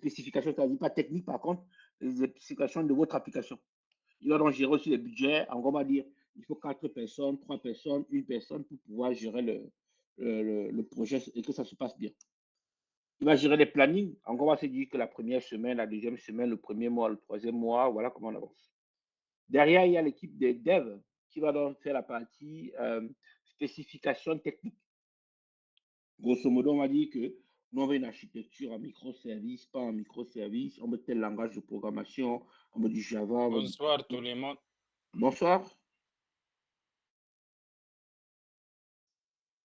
spécifications, c'est-à-dire pas techniques, par contre, les spécifications de votre application. Il va donc gérer aussi les budgets. En gros, on va dire, il faut 4 personnes, 3 personnes, une personne pour pouvoir gérer le projet et que ça se passe bien. Il va gérer les plannings. En gros, on va se dire que la première semaine, la deuxième semaine, le premier mois, le troisième mois, voilà comment on avance. Derrière, il y a l'équipe des devs qui va donc faire la partie spécification technique. Grosso modo, on va dire que nous, on veut une architecture en microservice, pas en microservice. On veut tel langage de programmation, on veut du Java. On veut du... Bonsoir tout le monde. Bonsoir.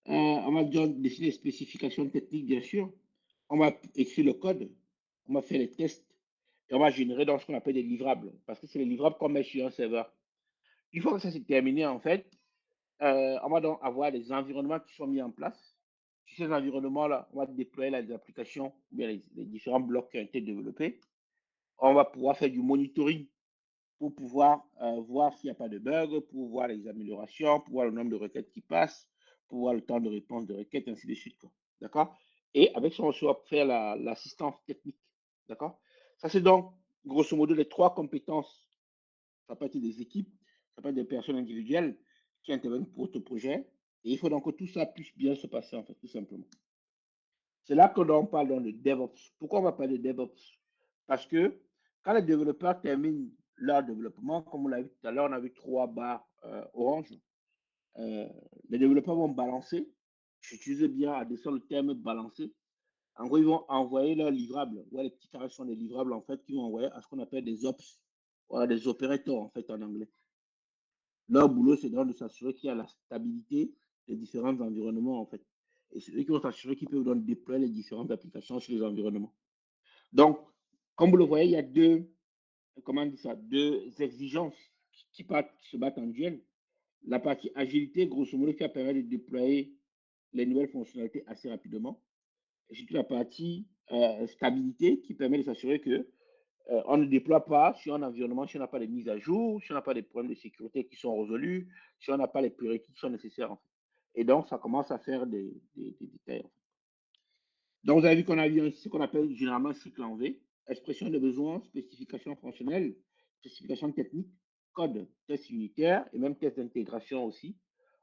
On va définir les spécifications techniques, bien sûr. On va écrire le code, on va faire les tests et on va générer dans ce qu'on appelle des livrables, parce que c'est les livrables qu'on met sur un serveur. Une fois que ça s'est terminé, en fait, on va donc avoir des environnements qui sont mis en place. Sur ces environnements-là, on va déployer les applications, ou bien les différents blocs qui ont été développés. On va pouvoir faire du monitoring pour pouvoir voir s'il n'y a pas de bug, pour voir les améliorations, pour voir le nombre de requêtes qui passent, pour voir le temps de réponse de requêtes, ainsi de suite. D'accord? Et avec ça, on va faire l'assistance technique. D'accord? Ça, c'est donc, grosso modo, les 3 compétences. Ça peut être des équipes, ça peut être des personnes individuelles qui interviennent pour votre projet. Et il faut donc que tout ça puisse bien se passer, en fait, tout simplement. C'est là que l'on parle donc de DevOps. Pourquoi on va parler de DevOps? Parce que quand les développeurs terminent leur développement, comme on l'a vu tout à l'heure, on a vu 3 barres orange. Les développeurs vont balancer. J'utilise bien à dessein le terme balancer. En gros, ils vont envoyer leurs livrables. Ouais, les petits carrés sont des livrables, en fait, qu'ils vont envoyer à ce qu'on appelle des ops. Voilà, des opérateurs, en fait, en anglais. Leur boulot, c'est donc de s'assurer qu'il y a la stabilité des différents environnements, en fait. Et c'est eux qui vont s'assurer qu'ils peuvent donc déployer les différentes applications sur les environnements. Donc, comme vous le voyez, il y a comment on dit ça, 2 exigences qui se battent en duel. La partie agilité, grosso modo, qui va permettre de déployer les nouvelles fonctionnalités assez rapidement. Et surtout la partie stabilité qui permet de s'assurer que on ne déploie pas sur un environnement si on n'a pas de mise à jour, si on n'a pas des problèmes de sécurité qui sont résolus, si on n'a pas les prérequis qui sont nécessaires. En fait. Et donc, ça commence à faire des détails. En fait. Donc, vous avez vu qu'on a vu ce qu'on appelle généralement un cycle en V, expression de besoins, spécification fonctionnelle, spécification technique, code, test unitaire et même test d'intégration aussi.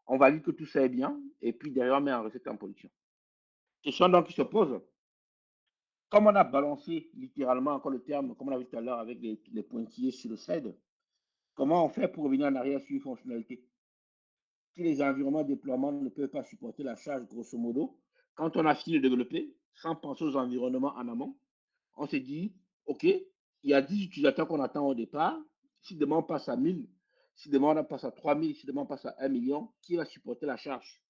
On valide que tout ça est bien et puis derrière, on met en recette en production. Question donc qui se pose. Comme on a balancé littéralement encore le terme, comme on l'a vu tout à l'heure avec les pointillés sur le slide, comment on fait pour revenir en arrière sur une fonctionnalité? Si les environnements de déploiement ne peuvent pas supporter la charge, grosso modo, quand on a fini de développer, sans penser aux environnements en amont, on se dit, OK, il y a 10 utilisateurs qu'on attend au départ. Si demain on passe à 1000, si demain on passe à 3000, si demain on passe à 1 million, qui va supporter la charge?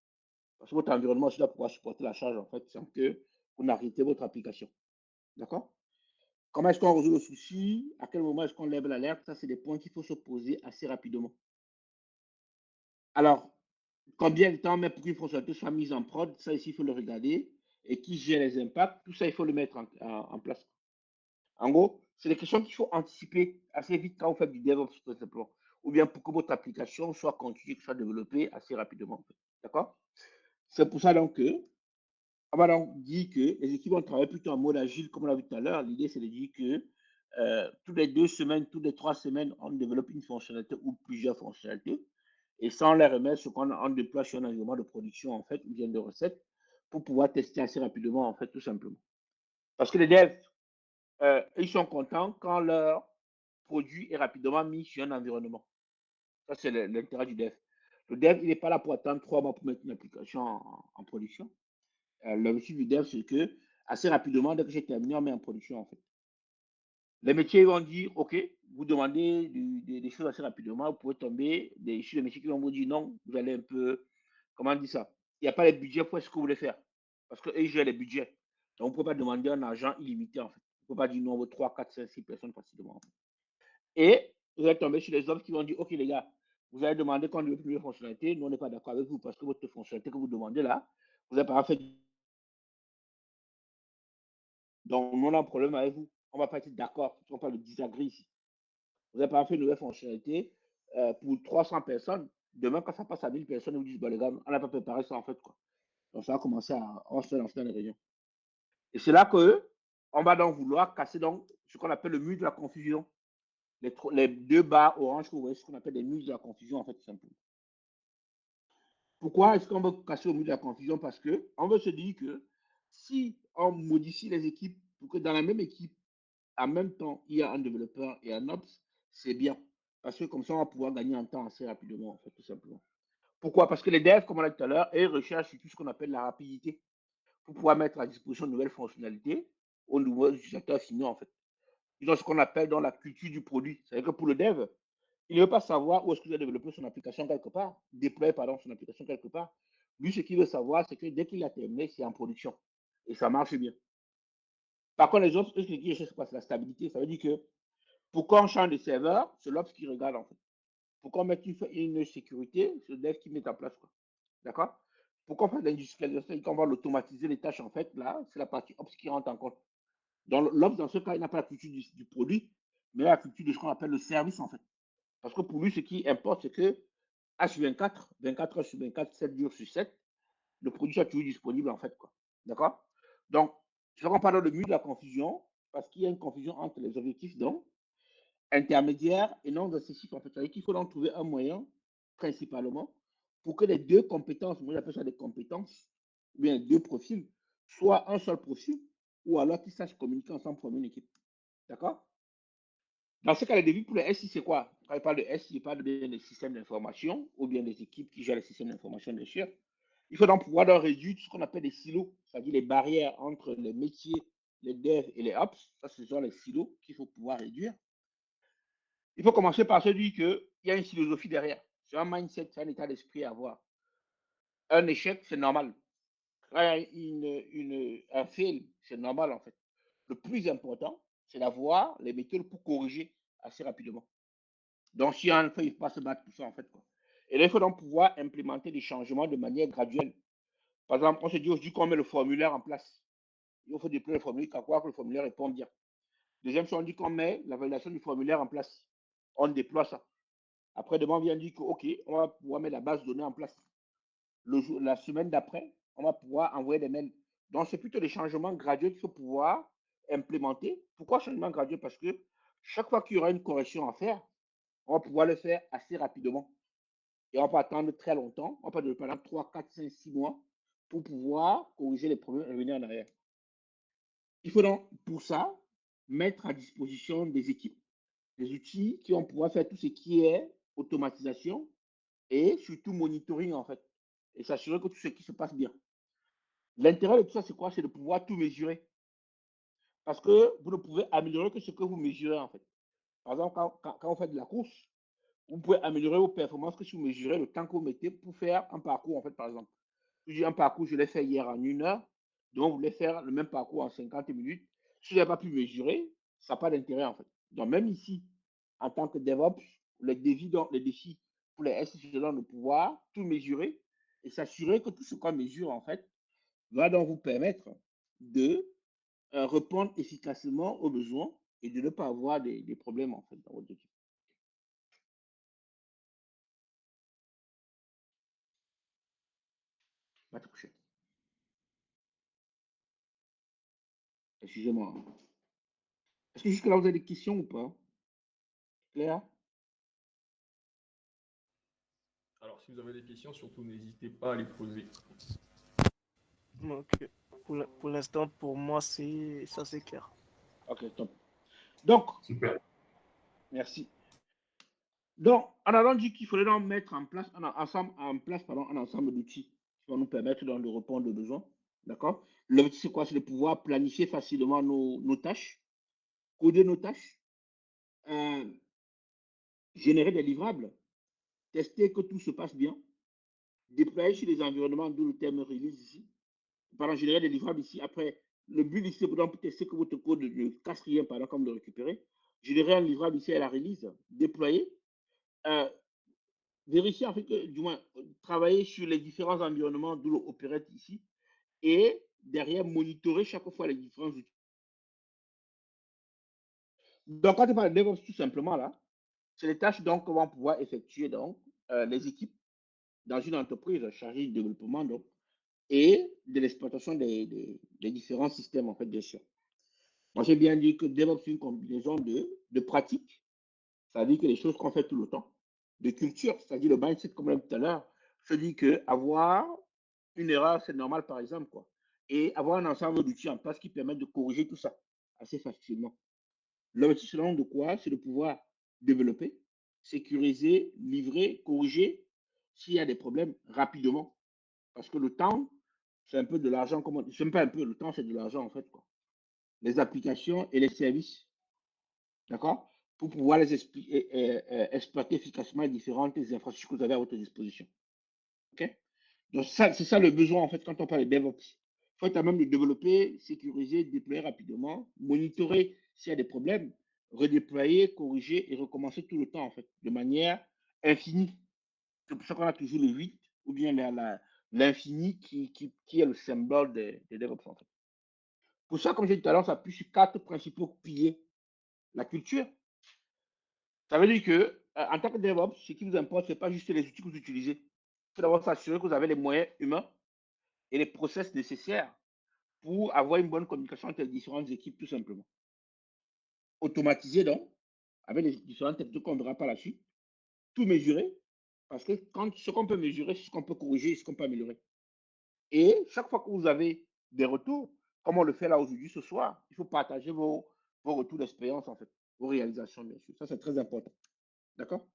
Parce que votre environnement aussi doit pouvoir supporter la charge, en fait, sans que vous n'arrêtez votre application. D'accord? Comment est-ce qu'on résout le souci? À quel moment est-ce qu'on lève l'alerte? Ça, c'est des points qu'il faut se poser assez rapidement. Alors, combien de temps met pour qu'une fonctionnalité soit mise en prod? Ça, ici, il faut le regarder. Et qui gère les impacts? Tout ça, il faut le mettre en place. En gros, c'est des questions qu'il faut anticiper assez vite quand vous faites du DevOps, tout simplement. Ou bien pour que votre application soit continue, soit développée assez rapidement. D'accord? C'est pour ça donc que on va donc dire que les équipes vont travailler plutôt en mode agile, comme on l'a vu tout à l'heure. L'idée, c'est de dire que toutes les 2 semaines, toutes les 3 semaines, on développe une fonctionnalité ou plusieurs fonctionnalités. Et ça, on les remet ce qu'on déploie sur un environnement de production, en fait, ou bien de recettes, pour pouvoir tester assez rapidement, en fait, tout simplement. Parce que les devs, ils sont contents quand leur produit est rapidement mis sur un environnement. Ça, c'est l'intérêt du dev. Le dev, il n'est pas là pour attendre 3 mois pour mettre une application en production. L'objectif du dev, c'est que assez rapidement, dès que j'ai terminé, on met en production, en fait. Les métiers vont dire, OK, vous demandez des choses assez rapidement, vous pouvez tomber sur les métiers qui vont vous dire non, vous allez un peu, comment on dit ça? Il n'y a pas les budgets pour ce que vous voulez faire. Parce qu'eux, ils gèrent les budgets. Donc, on ne peut pas demander un argent illimité, en fait. On ne peut pas dire non, on veut 3, 4, 5, 6 personnes facilement. En fait. Et vous allez tomber sur les offres qui vont dire, OK, les gars, vous allez demander qu'on développe une fonctionnalité, nous, on n'est pas d'accord avec vous parce que votre fonctionnalité que vous demandez là, vous n'avez pas fait. Donc, nous, on a un problème avec vous. On ne va pas être d'accord. On parle de disagree ici. Vous n'avez pas fait une nouvelle fonctionnalité pour 300 personnes. Demain, quand ça passe à 1000 personnes, ils vous disent, bah, les gars, on n'a pas préparé ça en fait. Quoi. Donc, ça va commencer à on se lancer dans les réunions. Et c'est là que On va donc vouloir casser donc ce qu'on appelle le mur de la confusion. Les deux barres oranges que vous voyez, ce qu'on appelle des murs de la confusion, en fait, tout simplement. Pourquoi est-ce qu'on veut casser au mur de la confusion? Parce qu'on veut se dire que si on modifie les équipes pour que dans la même équipe, en même temps, il y a un développeur et un ops, c'est bien. Parce que comme ça, on va pouvoir gagner en temps assez rapidement, en fait, tout simplement. Pourquoi? Parce que les devs, comme on l'a dit tout à l'heure, ils recherchent tout ce qu'on appelle la rapidité pour pouvoir mettre à disposition de nouvelles fonctionnalités aux nouveaux utilisateurs finaux, en fait. Ils ont ce qu'on appelle dans la culture du produit. C'est-à-dire que pour le dev, il ne veut pas savoir où est-ce qu'il a développé son application quelque part, déployer pardon, son application quelque part. Lui, ce qu'il veut savoir, c'est que dès qu'il a terminé, c'est en production. Et ça marche bien. Par contre, les autres, ce qui cherchent, c'est la stabilité. Ça veut dire que pour qu'on change de serveur, c'est l'ops qui regarde en fait. Pour qu'on mette une sécurité, c'est le dev qui met en place. D'accord? Pour qu'on fasse l'industrialisation et qu'on va l'automatiser les tâches, en fait, là, c'est la partie ops qui rentre en compte. Donc, l'ops, dans ce cas, il n'a pas la culture du produit, mais la culture de ce qu'on appelle le service, en fait. Parce que pour lui, ce qui importe, c'est que H24, 24 heures sur 24, 7 jours sur 7, le produit soit toujours disponible, en fait, quoi. D'accord? Donc, je ne parle de mieux de la confusion, parce qu'il y a une confusion entre les objectifs, donc, intermédiaires et non excessifs, en fait. C'est-à-dire qu'il faut donc trouver un moyen, principalement, pour que les deux compétences, moi j'appelle ça des compétences, ou bien deux profils, soient un seul profil, ou alors qu'ils sachent communiquer ensemble pour une équipe. D'accord? Dans ce cas, les débuts pour les SI, c'est quoi? Quand je parle de SI, je parle bien des systèmes d'information ou bien des équipes qui gèrent les systèmes d'information, bien sûr. Il faut donc pouvoir leur réduire ce qu'on appelle des silos, c'est-à-dire les barrières entre les métiers, les devs et les ops. Ça, ce sont les silos qu'il faut pouvoir réduire. Il faut commencer par se dire qu'il y a une philosophie derrière. C'est un mindset, c'est un état d'esprit à avoir. Un échec, c'est normal. Un fail, c'est normal en fait. Le plus important, c'est d'avoir les méthodes pour corriger assez rapidement. Donc, si un fait, il faut pas se battre tout ça, en fait. Quoi. Et là, il faut donc pouvoir implémenter des changements de manière graduelle. Par exemple, on se dit aujourd'hui qu'on met le formulaire en place. Il faut déployer le formulaire, qu'à quoi que le formulaire répond bien. Deuxième chose, on dit qu'on met la validation du formulaire en place. On déploie ça. Après, demain, on vient dire que, OK, on va pouvoir mettre la base de données en place. La semaine d'après, on va pouvoir envoyer des mails. Donc, c'est plutôt des changements graduels qu'il faut pouvoir implémenter. Pourquoi changement graduel? Parce que chaque fois qu'il y aura une correction à faire, on va pouvoir le faire assez rapidement. Et on va pas attendre très longtemps. On va pas pendant 3, 4, 5, 6 mois pour pouvoir corriger les problèmes et revenir en arrière. Il faut donc, pour ça, mettre à disposition des équipes, des outils qui vont pouvoir faire tout ce qui est automatisation et surtout monitoring, en fait. Et s'assurer que tout ce qui se passe bien. L'intérêt de tout ça, c'est quoi? C'est de pouvoir tout mesurer. Parce que vous ne pouvez améliorer que ce que vous mesurez, en fait. Par exemple, quand vous faites de la course, vous pouvez améliorer vos performances que si vous mesurez le temps que vous mettez pour faire un parcours, en fait, par exemple. J'ai un parcours, je l'ai fait hier en 1 heure, donc vous voulez faire le même parcours en 50 minutes. Si vous n'avez pas pu mesurer, ça n'a pas d'intérêt, en fait. Donc, même ici, en tant que DevOps, les défis pour les SI, c'est de pouvoir tout mesurer et s'assurer que tout ce qu'on mesure, en fait, va donc vous permettre de répondre efficacement aux besoins et de ne pas avoir des problèmes, en fait, dans votre équipe. Pas toucher. Excusez-moi. Est-ce que jusque-là, vous avez des questions ou pas? Claire? Alors, si vous avez des questions, surtout n'hésitez pas à les poser. Ok. Pour l'instant, pour moi, ça c'est clair. Ok, top. Donc, Super. merci. Donc, on a donc dit qu'il fallait donc mettre en place, un ensemble d'outils qui vont nous permettre donc, de répondre aux besoins. D'accord? L'objectif, c'est quoi? C'est de pouvoir planifier facilement nos tâches, coder nos tâches, euh, générer des livrables, tester que tout se passe bien, déployer sur les environnements, d'où le terme release ici. Pardon, générer des livrables ici. Après, le but ici, c'est pour tester que votre code ne casse rien, pendant comme de récupérer. Générer un livrable ici à la release, déployer, euh, vérifier en fait que, du moins, travailler sur les différents environnements d'où l'opérette ici et derrière monitorer chaque fois les différents outils. Donc, quand on parle de DevOps, tout simplement, là, c'est les tâches donc qu'on va pouvoir effectuer donc les équipes dans une entreprise chargée du développement donc, et de l'exploitation des différents systèmes, en fait, bien sûr. Moi, j'ai bien dit que DevOps, c'est une combinaison de pratique, c'est-à-dire que les choses qu'on fait tout le temps, de culture, c'est-à-dire le mindset, comme on l'a dit tout à l'heure, se dit que avoir une erreur, c'est normal, par exemple, quoi. Et avoir un ensemble d'outils en place qui permettent de corriger tout ça assez facilement. L'objectif, selon de quoi? C'est de pouvoir développer, sécuriser, livrer, corriger s'il y a des problèmes rapidement. Parce que le temps, c'est un peu de l'argent. C'est même pas un peu, le temps, c'est de l'argent, en fait, quoi. Les applications et les services, d'accord? Pour pouvoir les exploiter efficacement les différentes infrastructures que vous avez à votre disposition. OK? Donc, ça, c'est ça le besoin, en fait, quand on parle de DevOps. Il faut être à même de développer, sécuriser, déployer rapidement, monitorer s'il y a des problèmes, redéployer, corriger et recommencer tout le temps, en fait, de manière infinie. C'est pour ça qu'on a toujours le 8 ou bien l'infini qui est le symbole des DevOps, en fait. Pour ça, comme j'ai dit tout à l'heure, ça appuie sur quatre principaux piliers. La culture, ça veut dire que, en tant que DevOps, ce qui vous importe, ce n'est pas juste les outils que vous utilisez. Il faut d'abord s'assurer que vous avez les moyens humains et les process nécessaires pour avoir une bonne communication entre les différentes équipes, tout simplement. Automatiser donc, avec les différentes techniques qu'on verra par la suite, tout mesurer, parce que ce qu'on peut mesurer, c'est ce qu'on peut corriger, ce qu'on peut améliorer. Et chaque fois que vous avez des retours, comme on le fait là aujourd'hui, ce soir, il faut partager vos retours d'expérience, en fait, vos réalisations, bien sûr. Ça, c'est très important. D'accord?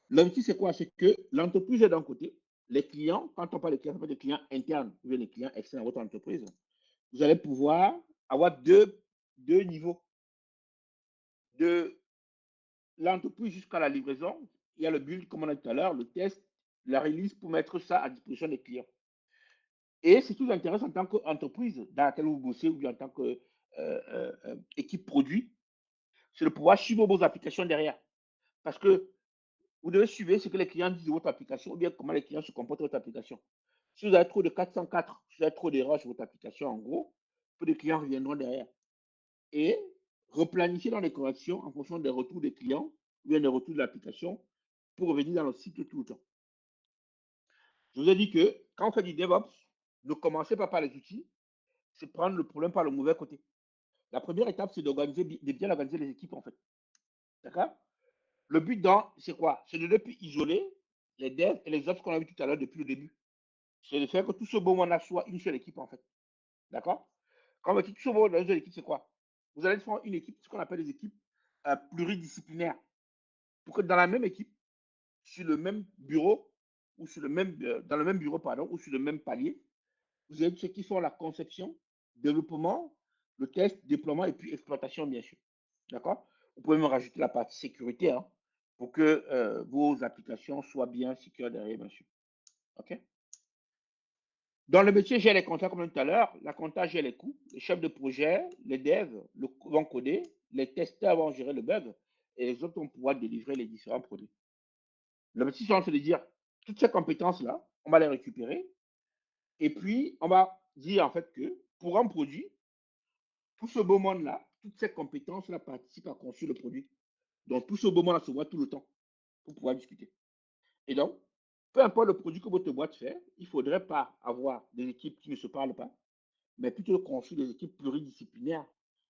L'objectif, c'est quoi? C'est que l'entreprise est d'un côté, les clients, quand on parle de clients, ça peut être des clients internes ou bien des clients externes à votre entreprise, vous allez pouvoir avoir deux niveaux de l'entreprise jusqu'à la livraison. Il y a le build, comme on a dit tout à l'heure, le test, la release pour mettre ça à disposition des clients. Et ce qui vous intéresse en tant qu'entreprise dans laquelle vous bossez ou bien en tant qu'équipe produit, c'est de pouvoir suivre vos applications derrière. Parce que vous devez suivre ce que les clients disent de votre application ou bien comment les clients se comportent de votre application. Si vous avez trop de 404, si vous avez trop d'erreurs sur votre application, en gros, peu de clients reviendront derrière. Et replanifier dans les corrections en fonction des retours des clients ou bien des retours de l'application pour revenir dans le cycle tout le temps. Je vous ai dit que quand on fait du DevOps, ne commencez pas par les outils, c'est prendre le problème par le mauvais côté. La première étape, c'est de bien organiser les équipes, en fait. D'accord? Le but c'est quoi? C'est de ne plus isoler les devs et les ops qu'on a vu tout à l'heure depuis le début. C'est de faire que tout ce beau monde-là soit une seule équipe, en fait. D'accord? Quand on dit tout ce beau monde dans une seule équipe, c'est quoi? Vous allez faire une équipe, ce qu'on appelle des équipes pluridisciplinaires. Pour que dans la même équipe, sur le même bureau, ou dans le même bureau, pardon, ou sur le même palier, vous avez ceux qui font la conception, développement, le test, déploiement et puis exploitation, bien sûr. D'accord? Vous pouvez me rajouter la partie sécurité, hein, pour que vos applications soient bien sécures derrière, bien sûr. OK? Dans le métier, j'ai les comptables comme tout à l'heure. La compta gère les coûts. Les chefs de projet, les devs vont coder. Les testeurs vont gérer le bug. Et les autres vont pouvoir délivrer les différents produits. L'objectif, c'est de dire, toutes ces compétences-là, on va les récupérer. Et puis, on va dire en fait que pour un produit, tout ce beau monde-là, toutes ces compétences-là participent à construire le produit. Donc, tout ce beau monde-là se voit tout le temps pour pouvoir discuter. Et donc, peu importe le produit que votre boîte fait, il ne faudrait pas avoir des équipes qui ne se parlent pas, mais plutôt construire des équipes pluridisciplinaires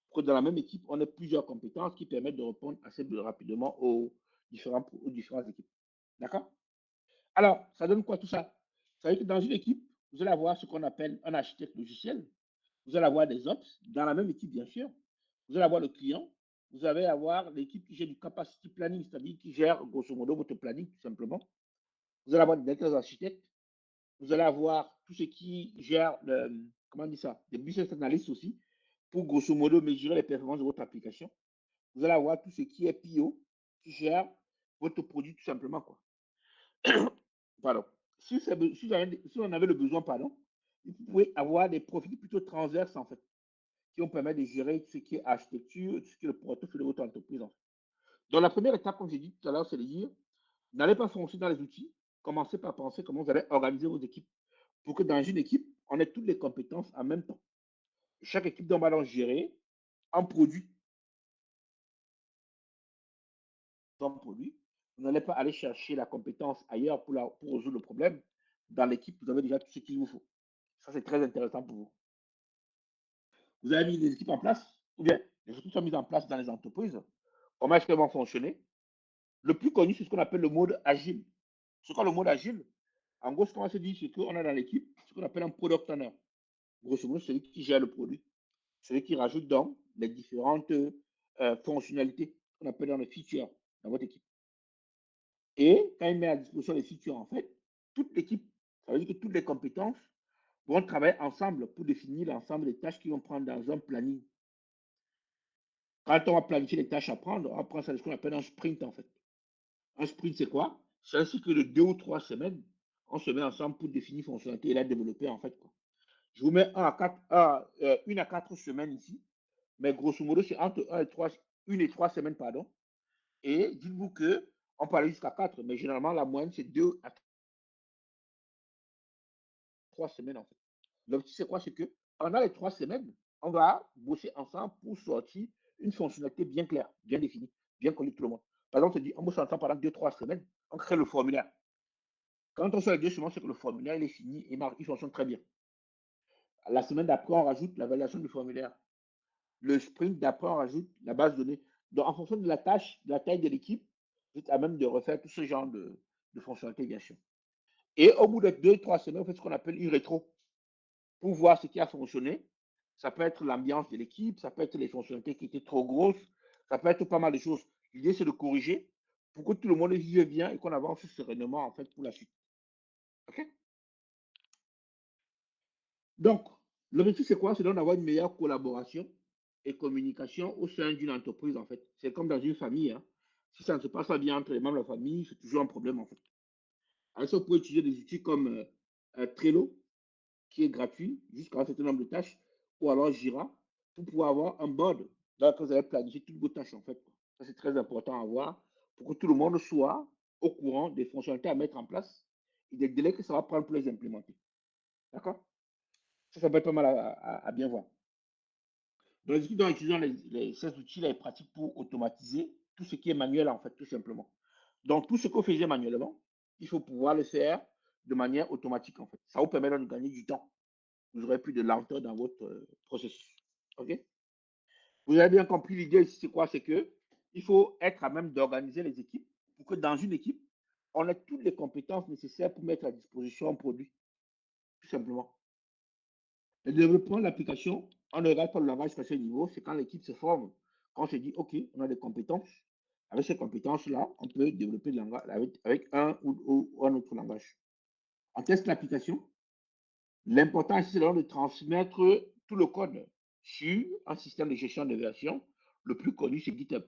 pour que dans la même équipe, on ait plusieurs compétences qui permettent de répondre assez rapidement aux différentes équipes. D'accord? Alors, ça donne quoi tout ça? Ça veut dire que dans une équipe, vous allez avoir ce qu'on appelle un architecte logiciel. Vous allez avoir des ops dans la même équipe, bien sûr. Vous allez avoir le client. Vous allez avoir l'équipe qui gère du capacity planning, c'est-à-dire qui gère grosso modo votre planning, tout simplement. Vous allez avoir des data architectes. Vous allez avoir tout ce qui gère, comment on dit ça, des business analysts aussi, pour grosso modo mesurer les performances de votre application. Vous allez avoir tout ce qui est PO, qui gère votre produit tout simplement, quoi. Pardon. Si on avait le besoin, pardon, vous pouvez avoir des profils plutôt transverses, en fait, qui vont permettre de gérer tout ce qui est architecture, tout ce qui est le portefeuille de votre entreprise, en fait. Donc, la première étape, comme j'ai dit tout à l'heure, c'est de dire, n'allez pas foncer dans les outils, commencez par penser comment vous allez organiser vos équipes pour que dans une équipe, on ait toutes les compétences en même temps. Chaque équipe doit alors gérer un produit. Produit. Vous n'allez pas aller chercher la compétence ailleurs pour résoudre le problème. Dans l'équipe, vous avez déjà tout ce qu'il vous faut. Ça, c'est très intéressant pour vous. Vous avez mis des équipes en place, ou bien Les outils sont mis en place dans les entreprises. Comment est-ce qu'elles vont fonctionner? Le plus connu, c'est ce qu'on appelle le mode agile. C'est quoi le mode agile? En gros, ce qu'on se dit, c'est qu'on a dans l'équipe ce qu'on appelle un product owner. Grosso modo, celui qui gère le produit, celui qui rajoute donc les différentes fonctionnalités qu'on appelle dans les features dans votre équipe. Et quand il met à disposition les features, en fait, toute l'équipe, ça veut dire que toutes les compétences vont travailler ensemble pour définir l'ensemble des tâches qu'ils vont prendre dans un planning. Quand on va planifier les tâches à prendre, on va prendre ça de ce qu'on appelle un sprint, en fait. Un sprint, c'est quoi? C'est un cycle de 2 ou 3 semaines. On se met ensemble pour définir fonctionnalité et la développer, en fait, quoi. Je vous mets 1 à 4 semaines ici, mais grosso modo, c'est entre 1 et 3 semaines, pardon. Et dites-vous que on peut aller jusqu'à 4, mais généralement, la moyenne, c'est 2 à 3 semaines, en fait. L'objectif, c'est quoi? C'est que pendant les 3 semaines, on va bosser ensemble pour sortir une fonctionnalité bien claire, bien définie, bien connue de tout le monde. Par exemple, on se dit, on bosse ensemble pendant 2 ou 3 semaines, on crée le formulaire. Quand on sort les 2 semaines, c'est que le formulaire, il est fini et il fonctionne très bien. La semaine d'après, on rajoute la validation du formulaire. Le sprint d'après, on rajoute la base de données. Donc, en fonction de la tâche, de la taille de l'équipe, vous êtes à même de refaire tout ce genre de fonctionnalités, bien sûr. Et au bout de 2 ou 3 semaines, on fait ce qu'on appelle une rétro pour voir ce qui a fonctionné. Ça peut être l'ambiance de l'équipe, ça peut être les fonctionnalités qui étaient trop grosses, ça peut être pas mal de choses. L'idée, c'est de corriger pour que tout le monde vive bien et qu'on avance sereinement, en fait, pour la suite. OK? Donc, l'objectif, c'est quoi? C'est donc d'avoir une meilleure collaboration et communication au sein d'une entreprise, en fait. C'est comme dans une famille, hein. Si ça ne se passe pas bien entre les membres de la famille, c'est toujours un problème, en fait. Alors, ça, vous pouvez utiliser des outils comme Trello, qui est gratuit jusqu'à un certain nombre de tâches, ou alors Jira, pour pouvoir avoir un board dans lequel vous allez planifier toutes vos tâches, en fait. Ça, c'est très important à avoir pour que tout le monde soit au courant des fonctionnalités à mettre en place et des délais que ça va prendre pour les implémenter. D'accord? Ça peut être pas mal à bien voir. Donc, les équipes en utilisant ces outils-là et pratiques pour automatiser tout ce qui est manuel, en fait, tout simplement. Donc, tout ce que vous faisiez manuellement, il faut pouvoir le faire de manière automatique, en fait. Ça vous permet de gagner du temps. Vous n'aurez plus de lenteur dans votre processus. OK? Vous avez bien compris l'idée ici, c'est quoi? C'est que il faut être à même d'organiser les équipes pour que dans une équipe, on ait toutes les compétences nécessaires pour mettre à disposition un produit, tout simplement. Le développement de l'application, on ne regarde pas le langage à ce niveau, c'est quand l'équipe se forme, quand on se dit, OK, on a des compétences. Avec ces compétences-là, on peut développer le langage avec un ou un autre langage. On teste l'application. L'important, c'est de transmettre tout le code sur un système de gestion de version. Le plus connu, c'est GitHub.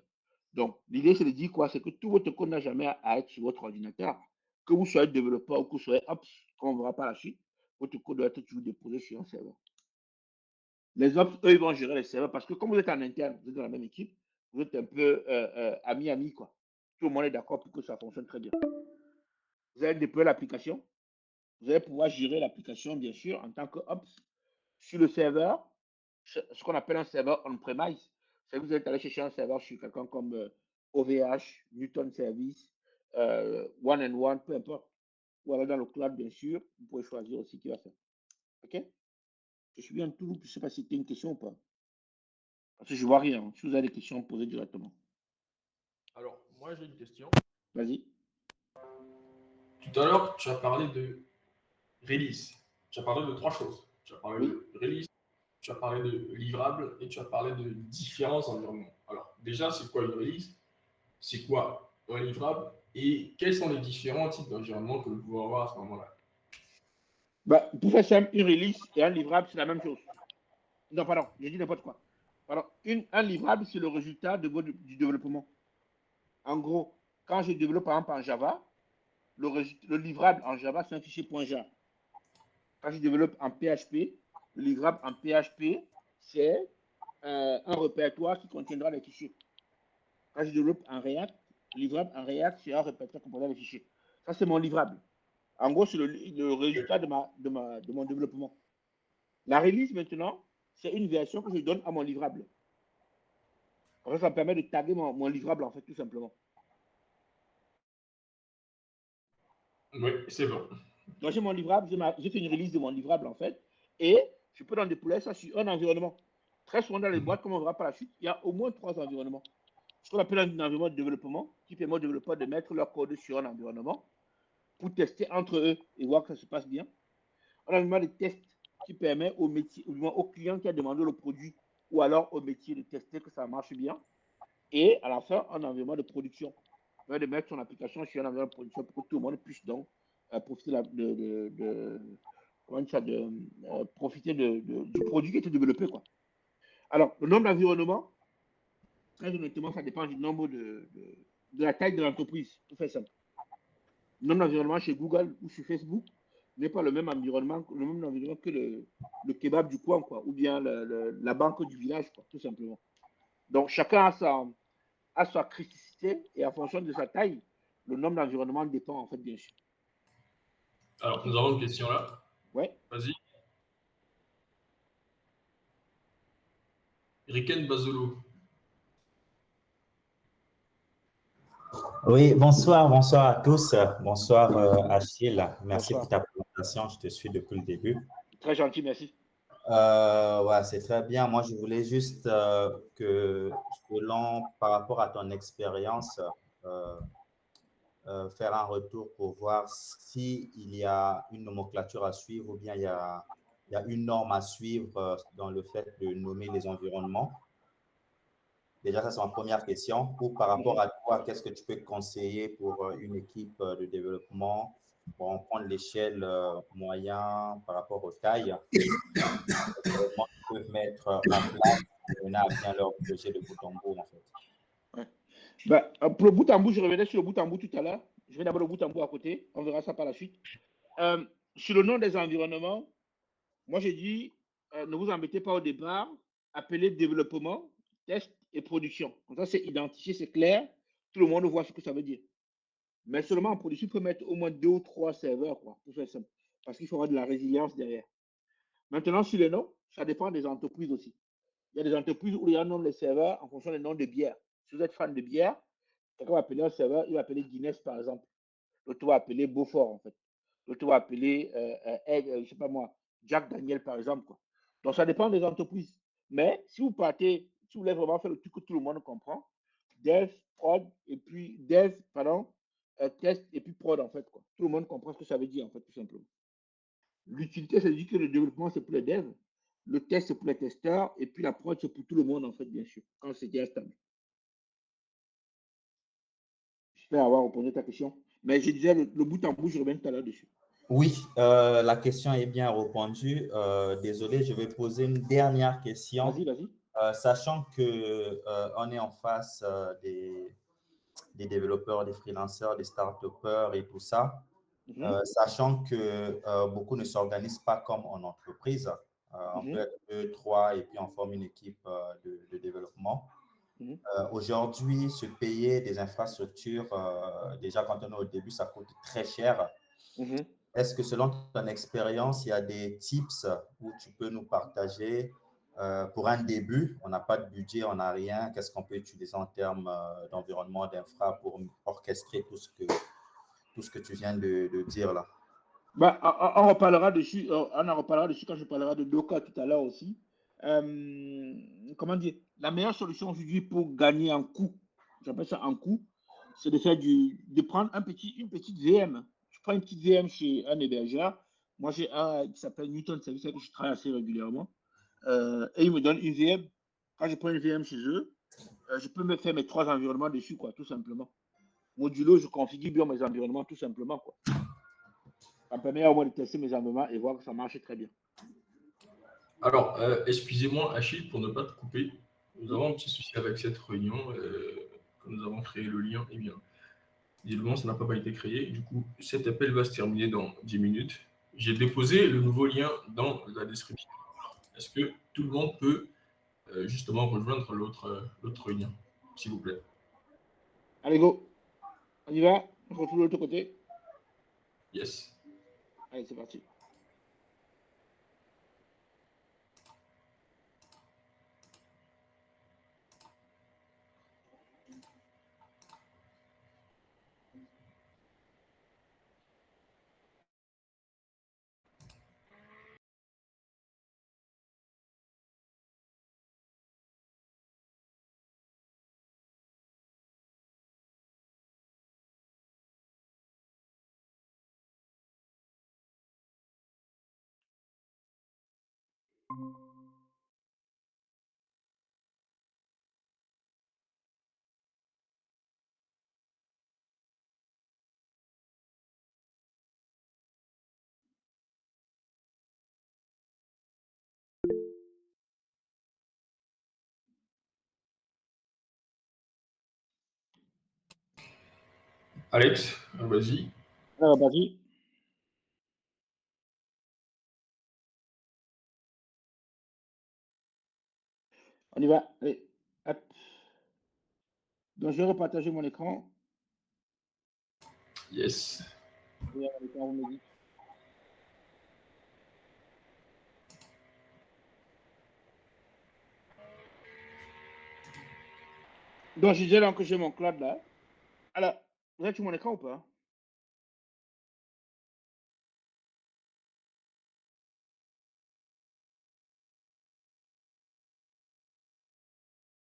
Donc, l'idée, c'est de dire quoi? C'est que tout votre code n'a jamais à être sur votre ordinateur. Que vous soyez développeur ou que vous soyez Ops, qu'on ne verra pas la suite, votre code doit être toujours déposé sur un serveur. Les Ops, eux, ils vont gérer les serveurs parce que comme vous êtes en interne, vous êtes dans la même équipe, vous êtes un peu ami-ami, quoi. Tout le monde est d'accord pour que ça fonctionne très bien. Vous allez déployer l'application. Vous allez pouvoir gérer l'application, bien sûr, en tant que Ops sur le serveur, ce qu'on appelle un serveur on-premise. C'est que vous êtes allé chercher un serveur sur quelqu'un comme OVH, Newton Service, One and One, peu importe. Ou alors dans le cloud, bien sûr, vous pouvez choisir aussi qui va faire. OK? Je suis bien tout. Je ne sais pas si c'était une question ou pas. Parce que je ne vois rien. Si vous avez des questions, posez directement. Alors, moi, j'ai une question. Vas-y. Tout à l'heure, tu as parlé de release. Tu as parlé de trois choses. Tu as parlé Oui. de release, tu as parlé de livrable et tu as parlé de différents environnements. Alors, déjà, c'est quoi une release? C'est quoi un livrable? Et quels sont les différents types d'environnements que nous pouvons avoir à ce moment-là? Bah, pour faire simple, une release et un livrable, c'est la même chose. Non, pardon, j'ai dit n'importe quoi. Pardon, un livrable, c'est le résultat du développement. En gros, quand je développe par exemple en Java, le livrable en Java, c'est un fichier .jar. Quand je développe en PHP, le livrable en PHP, c'est un répertoire qui contiendra les fichiers. Quand je développe en React, le livrable en React, c'est un répertoire qui contiendra les fichiers. Ça, c'est mon livrable. En gros, c'est le résultat de mon développement. La release, maintenant, c'est une version que je donne à mon livrable. Ça me permet de taguer mon livrable, en fait, tout simplement. Oui, c'est bon. Donc, j'ai mon livrable, j'ai fait une release de mon livrable, en fait, et je peux en déployer ça sur un environnement. Très souvent dans les boîtes, comme on verra par la suite, il y a au moins 3 environnements. Ce qu'on appelle un environnement de développement, qui permet aux développeurs de mettre leur code sur un environnement pour tester entre eux et voir que ça se passe bien. Un environnement de test qui permet au métier, au client qui a demandé le produit ou alors au métier de tester que ça marche bien. Et à la fin, un environnement de production. De mettre son application sur un environnement de production pour que tout le monde puisse donc profiter profiter du produit qui a été développé, quoi. Alors, le nombre d'environnements, très honnêtement, ça dépend du nombre de la taille de l'entreprise, tout fait simple. Le nombre d'environnements chez Google ou chez Facebook n'est pas le même environnement que le kebab du coin, quoi, ou bien la banque du village, quoi, tout simplement. Donc, chacun a sa criticité et en fonction de sa taille, le nombre d'environnements dépend, en fait, bien sûr. Alors, nous avons une question là. Ouais. Vas-y. Riken Bazolo. Oui, bonsoir à tous. Bonsoir Achille. Merci Bonsoir. pour ta présentation. Je te suis depuis le début. Très gentil, merci. Ouais, c'est très bien. Moi, je voulais juste que, par rapport à ton expérience, faire un retour pour voir s'il y a une nomenclature à suivre ou bien il y a une norme à suivre dans le fait de nommer les environnements. Déjà, ça, c'est ma première question. Ou par rapport à toi, qu'est-ce que tu peux conseiller pour une équipe de développement pour en prendre l'échelle moyen par rapport aux tailles? Comment ils peuvent mettre en place et mener à bien leur projet de bout en bout, en fait. Ouais. Ben, pour le bout en bout, je revenais sur le bout en bout tout à l'heure. Je vais d'abord le bout en bout à côté. On verra ça par la suite. Sur le nom des environnements, moi, j'ai dit, ne vous embêtez pas au départ. Appelez développement, test et production. Comme ça, c'est identifié, c'est clair. Tout le monde voit ce que ça veut dire. Mais seulement en production, il faut mettre au moins 2 ou 3 serveurs, quoi, pour faire simple. Parce qu'il faudra de la résilience derrière. Maintenant, sur les noms, ça dépend des entreprises aussi. Il y a des entreprises où il y a un nom de serveurs en fonction des noms de bières. Si vous êtes fan de bière, quelqu'un va appeler un serveur, il va appeler Guinness, par exemple. L'autre va appeler Beaufort, en fait. L'autre va appeler, je sais pas moi, Jack Daniel, par exemple, quoi. Donc, ça dépend des entreprises. Mais si vous partez, si vous voulez vraiment faire le truc que tout le monde comprend, dev, prod, et puis dev, pardon, test, et puis prod, en fait, quoi. Tout le monde comprend ce que ça veut dire, en fait, tout simplement. L'utilité, ça dit que le développement, c'est pour les devs, le test, c'est pour les testeurs, et puis la prod, c'est pour tout le monde, en fait, bien sûr, quand c'est bien stable. J'espère avoir répondu à ta question. Mais je disais, le bout en bout, je reviens tout à l'heure dessus. Oui, la question est bien répondue. Désolé, je vais poser une dernière question. Vas-y, vas-y. Sachant que on est en face des développeurs, des freelanceurs, des start-upers et tout ça, sachant que beaucoup ne s'organisent pas comme en entreprise. On peut être 2, 3 et puis on forme une équipe de développement. Aujourd'hui, se payer des infrastructures, déjà quand on est au début, ça coûte très cher. Est-ce que selon ton expérience, il y a des tips où tu peux nous partager pour un début? On n'a pas de budget, on n'a rien. Qu'est-ce qu'on peut utiliser en termes d'environnement, d'infra pour orchestrer tout ce que tu viens de dire là? Bah, on reparlera dessus, on en reparlera dessus quand je parlerai de Docker tout à l'heure aussi. Comment dire? La meilleure solution aujourd'hui pour gagner en coût, j'appelle ça en coût, c'est de faire de prendre une petite VM. Je prends une petite VM chez un hébergeur. Moi, j'ai un qui s'appelle Newton Service avec qui je travaille assez régulièrement. Et ils me donnent une VM. Quand je prends une VM chez eux, je peux me faire mes 3 environnements dessus, quoi, tout simplement. Modulo, je configure bien mes environnements, tout simplement, quoi. Ça me permet au moins de tester mes environnements et voir que ça marche très bien. Alors, excusez-moi, Achille, pour ne pas te couper. Nous avons un petit souci avec cette réunion. Quand nous avons créé le lien, eh bien, visiblement, ça n'a pas été créé. Du coup, cet appel va se terminer dans 10 minutes. J'ai déposé le nouveau lien dans la description. Est-ce que tout le monde peut justement rejoindre l'autre lien, s'il vous plaît? Allez, go. On y va. On se retrouve de l'autre côté. Yes. Allez, c'est parti. Alex, vas-y. Alors, vas-y. On y va. Allez, hop. Donc, je vais repartager mon écran. Yes. Et on vous me dites. Donc, je disais donc que j'ai mon cloud là. Alors, vous êtes sur mon écran ou pas?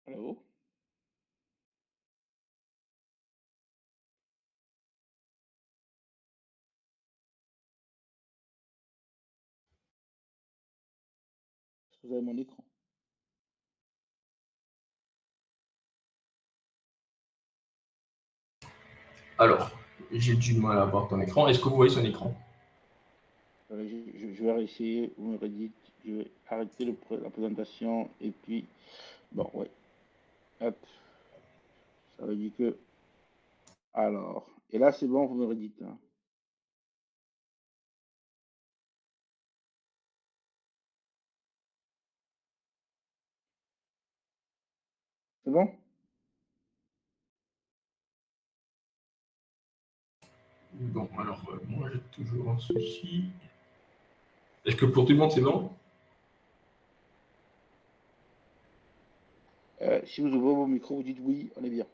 Allô? Vous avez mon écran. Alors, j'ai du mal à voir ton écran. Est-ce que vous voyez son écran? Je vais réessayer. Vous me redites. Je vais arrêter la présentation. Et puis, bon, ouais. Hop. Ça veut dire que. Alors. Et là, c'est bon, vous me redites. Hein. C'est bon? Bon, alors, moi, j'ai toujours un souci. Est-ce que pour tout le monde, c'est bon? Si vous ouvrez vos micros, vous dites oui, on est bien.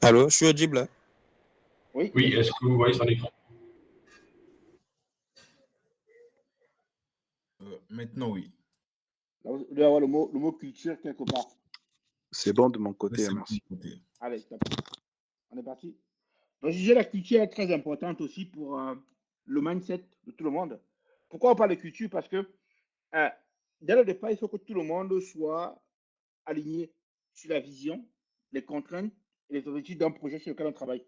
Allô, je suis audible là? Oui, Oui, bien sûr. est-ce que vous voyez son écran? Maintenant, oui. Là, vous devez avoir le mot culture quelque part. C'est bon de mon côté, C'est merci. bon, côté. Allez, top. On est parti. Donc, je disais, la culture est très importante aussi pour le mindset de tout le monde. Pourquoi on parle de culture? Parce que dès le départ, il faut que tout le monde soit aligné sur la vision, les contraintes et les objectifs d'un projet sur lequel on travaille.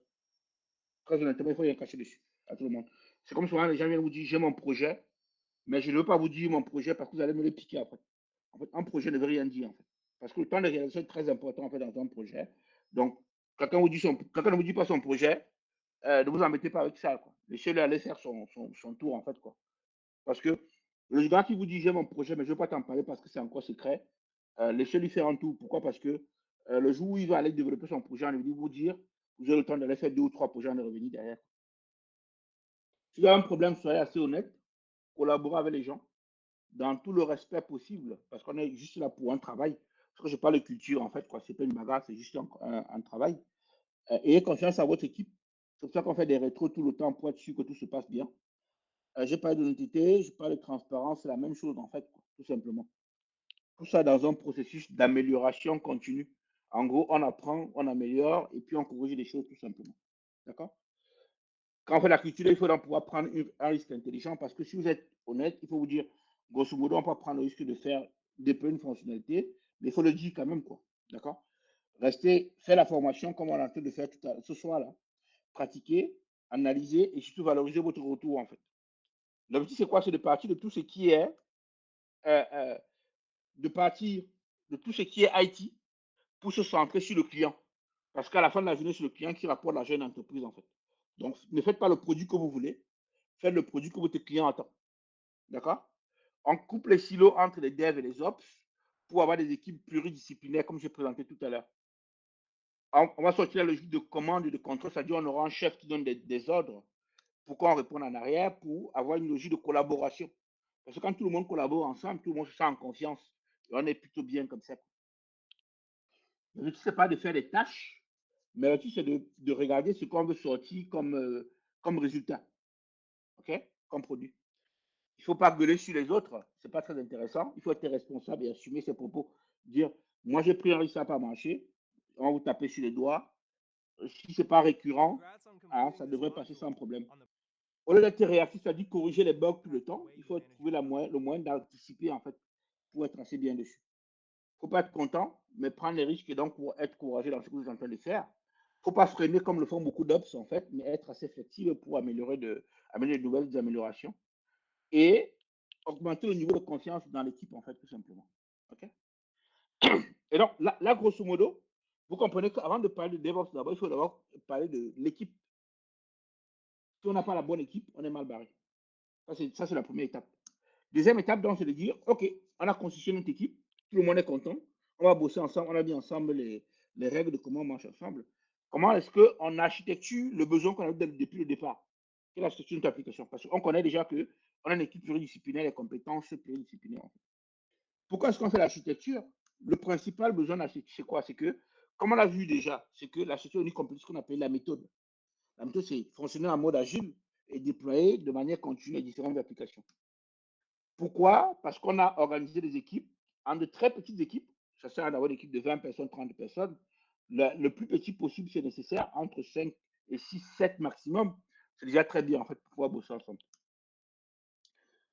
Très honnêtement, il faut rien cacher dessus à tout le monde. C'est comme souvent les gens viennent vous dire j'ai mon projet, mais je ne veux pas vous dire mon projet parce que vous allez me le piquer après. En fait, un projet ne veut rien dire en fait. Parce que le temps de réalisation est très important en fait dans un projet. Donc, quelqu'un ne vous dit pas son projet, ne vous embêtez pas avec ça. Quoi. Laissez-le aller faire son tour en fait. Quoi. Parce que le gars qui vous dit j'ai mon projet, mais je ne veux pas t'en parler parce que c'est encore secret, laissez-lui faire un tour. Pourquoi? Parce que le jour où il va aller développer son projet, on lui vous dire, vous avez le temps d'aller faire 2 ou 3 projets de revenir derrière. Si vous avez un problème, soyez assez honnête, collaborez avec les gens dans tout le respect possible, parce qu'on est juste là pour un travail. Parce que je parle de culture, en fait, quoi. C'est pas une bagarre, c'est juste un travail. Ayez confiance à votre équipe. C'est pour ça qu'on fait des rétros tout le temps pour être sûr que tout se passe bien. Je parle d'honnêteté, je parle de transparence, c'est la même chose, en fait, quoi, tout simplement. Tout ça dans un processus d'amélioration continue. En gros, on apprend, on améliore et puis on corrige les choses tout simplement. D'accord? Quand on fait la culture, il faut donc pouvoir prendre un risque intelligent parce que si vous êtes honnête, il faut vous dire, grosso modo, on peut prendre le risque de faire déployer une fonctionnalité, mais il faut le dire quand même, quoi. D'accord? Restez, faire la formation comme on est en train de faire ce soir-là. Pratiquer, analyser et surtout valoriser votre retour, en fait. L'objectif, c'est quoi? C'est de partir de tout ce qui est euh, euh, de partir de tout ce qui est IT pour se centrer sur le client. Parce qu'à la fin de la journée, c'est le client qui rapporte l'argent à une entreprise, en fait. Donc, ne faites pas le produit que vous voulez, faites le produit que votre client attend. D'accord? On coupe les silos entre les devs et les ops pour avoir des équipes pluridisciplinaires, comme j'ai présenté tout à l'heure. On va sortir la logique de commande et de contrôle, c'est-à-dire on aura un chef qui donne des ordres pour qu'on réponde en arrière, pour avoir une logique de collaboration. Parce que quand tout le monde collabore ensemble, tout le monde se sent en confiance. Et on est plutôt bien comme ça. Le truc, ce n'est pas de faire des tâches, mais le truc, c'est de regarder ce qu'on veut sortir comme résultat. OK? Comme produit. Il ne faut pas gueuler sur les autres. Ce n'est pas très intéressant. Il faut être responsable et assumer ses propos. Dire, moi, j'ai pris un risque, ça n'a pas marché. On va vous taper sur les doigts. Si ce n'est pas récurrent, ça devrait passer sans problème. Au lieu d'être réactif, c'est-à-dire corriger les bugs tout le temps, il faut trouver le moyen d'anticiper, en fait, pour être assez bien dessus. Il ne faut pas être content, mais prendre les risques et donc pour être courageux dans ce que vous êtes en train de faire. Il ne faut pas freiner comme le font beaucoup d'ops, en fait, mais être assez flexible pour améliorer de nouvelles améliorations et augmenter le niveau de confiance dans l'équipe, en fait, tout simplement. OK? Et donc, là, grosso modo, vous comprenez qu'avant de parler de DevOps, d'abord, il faut d'abord parler de l'équipe. Si on n'a pas la bonne équipe, on est mal barré. Ça, c'est la première étape. Deuxième étape, donc, c'est de dire, OK, on a constitué notre équipe, tout le monde est content, on va bosser ensemble, on a mis ensemble les règles de comment on marche ensemble. Comment est-ce qu'on architecture le besoin qu'on a eu depuis le départ? Quelle est la structure de notre application? Parce qu'on connaît déjà qu'on a une équipe pluridisciplinaire, les compétences pluridisciplinaires. Pourquoi est-ce qu'on fait l'architecture? Le principal besoin de l'architecture, c'est quoi? C'est que, comme on l'a vu déjà, c'est que l'architecture unique complète ce qu'on appelle la méthode. La méthode, c'est fonctionner en mode agile et déployer de manière continue les différentes applications. Pourquoi? Parce qu'on a organisé des équipes en de très petites équipes. Ça sert à avoir une équipe de 20 personnes, 30 personnes. Le plus petit possible, c'est nécessaire, entre 5 et 6, 7 maximum. C'est déjà très bien, en fait, pour pouvoir bosser ensemble.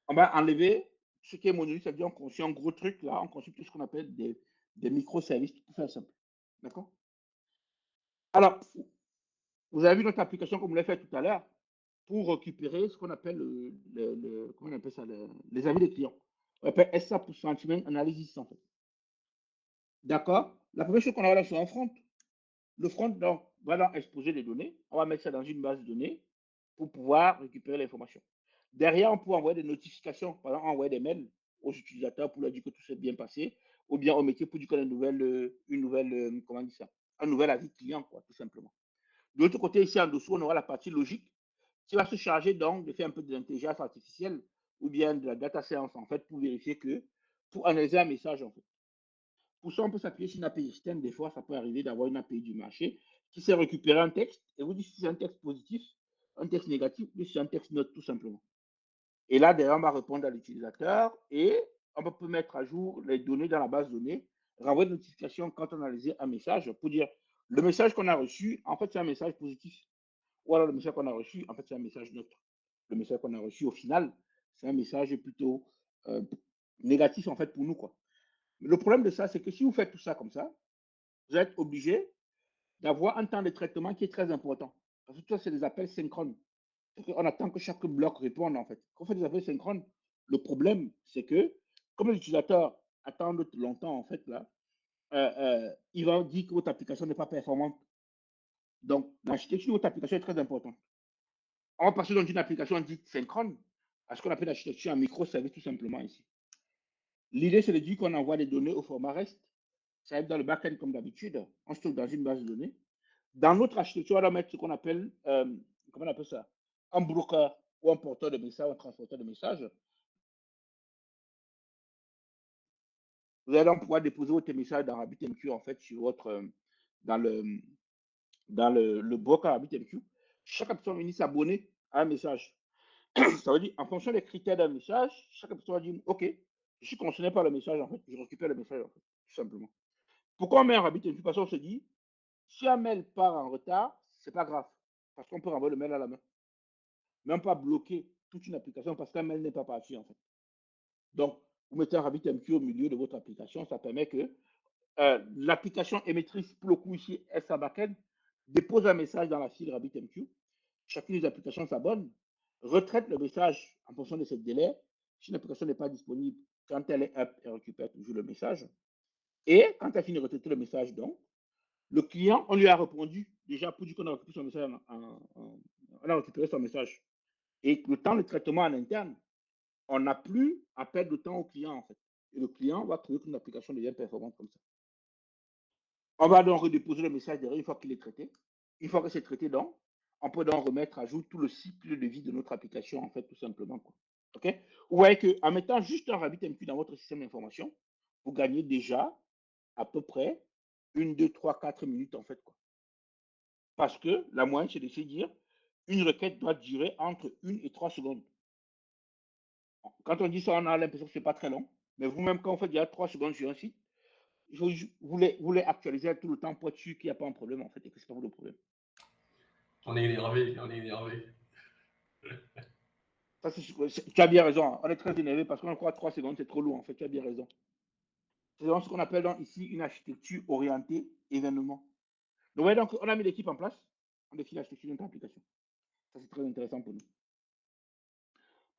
On va enlever ce qui est monolithe, c'est-à-dire on construit un gros truc là, on construit tout ce qu'on appelle des microservices, pour faire simple. D'accord? Alors, vous avez vu notre application comme vous l'avez fait tout à l'heure pour récupérer ce qu'on appelle comment on appelle ça, les avis des clients. On appelle SA pour Sentiment Analysis en fait. D'accord? La première chose qu'on a là, c'est un front. Le front, donc, va donc exposer les données. On va mettre ça dans une base de données pour pouvoir récupérer l'information. Derrière, on peut envoyer des notifications, par exemple, envoyer des mails aux utilisateurs pour leur dire que tout s'est bien passé, ou bien au métier pour dire qu'on a comment on dit ça, un nouvel avis client, quoi, tout simplement. De l'autre côté, ici en dessous, on aura la partie logique qui va se charger donc de faire un peu de l'intelligence artificielle ou bien de la data science, en fait, pour vérifier pour analyser un message, en fait. Pour ça, on peut s'appuyer sur une API externe. Des fois, ça peut arriver d'avoir une API du marché qui sait récupérer un texte et vous dit si c'est un texte positif, un texte négatif, ou si c'est un texte neutre, tout simplement. Et là, derrière, on va répondre à l'utilisateur et on peut mettre à jour les données dans la base de données, renvoyer une notification quand on a analysé un message pour dire le message qu'on a reçu, en fait, c'est un message positif. Ou alors le message qu'on a reçu, en fait, c'est un message neutre. Le message qu'on a reçu, au final, c'est un message plutôt négatif, en fait, pour nous, quoi. Mais le problème de ça, c'est que si vous faites tout ça comme ça, vous êtes obligé d'avoir un temps de traitement qui est très important. Parce que ça, c'est des appels synchrones. On attend que chaque bloc réponde, en fait. Quand on fait des appels synchrones, le problème, c'est que, comme les utilisateurs attendent longtemps, en fait, là, il va dire que votre application n'est pas performante. Donc, l'architecture de votre application est très importante. On va passer dans une application dite synchrone, à ce qu'on appelle l'architecture en microservice, tout simplement ici. L'idée, c'est de dire qu'on envoie des données au format REST. Ça va être dans le backend comme d'habitude. On stocke dans une base de données. Dans notre architecture, on va mettre ce qu'on appelle, comment on appelle ça? Un broker ou un porteur de messages, un transporteur de messages. Vous allez donc pouvoir déposer votre message dans RabbitMQ, en fait, sur votre, dans le broker RabbitMQ. Chaque personne venir s'abonner à un message. Ça veut dire, en fonction des critères d'un message, chaque personne va dire, OK, je suis concerné par le message, en fait, je récupère le message, en fait, tout simplement. Pourquoi on met un RabbitMQ? Parce qu'on se dit, si un mail part en retard, c'est pas grave, parce qu'on peut renvoyer le mail à la main. Même pas bloquer toute une application parce qu'un mail n'est pas parti, en fait. Donc, vous mettez un RabbitMQ au milieu de votre application, ça permet que l'application émettrice, pour le coup ici, SA Backend, dépose un message dans la file RabbitMQ. Chacune des applications s'abonne, retraite le message en fonction de ce délai. Si l'application n'est pas disponible, quand elle est up, elle récupère toujours le message. Et quand elle finit de retraiter le message, donc, le client, on lui a répondu déjà pour dire qu'on a récupéré son message, on a récupéré son message. Et le temps de traitement en interne, on n'a plus à perdre de temps au client, en fait. Et le client va trouver qu'une application devient performante comme ça. On va donc redéposer le message derrière une fois qu'il est traité. Une fois que c'est traité, donc, on peut donc remettre à jour tout le cycle de vie de notre application, en fait, tout simplement, quoi. OK? Vous voyez qu'en mettant juste un RabbitMQ dans votre système d'information, vous gagnez déjà à peu près 1, 2, 3, 4 minutes, en fait, quoi. Parce que la moyenne, c'est de se dire, une requête doit durer entre 1 et 3 secondes. Quand on dit ça, on a l'impression que ce n'est pas très long. Mais vous-même, quand vous faites déjà 3 secondes sur un site, vous voulez actualiser tout le temps pour être sûr qu'il n'y a pas un problème, en fait, et que ce n'est pas vous le problème. On est énervé, on est énervé. Ça, tu as bien raison. On est très énervé parce qu'on croit 3 secondes, c'est trop lourd. En fait, tu as bien raison. C'est ce qu'on appelle donc ici une architecture orientée événement. Donc, ouais, donc on a mis l'équipe en place. On définit l'architecture de notre application. Ça, c'est très intéressant pour nous.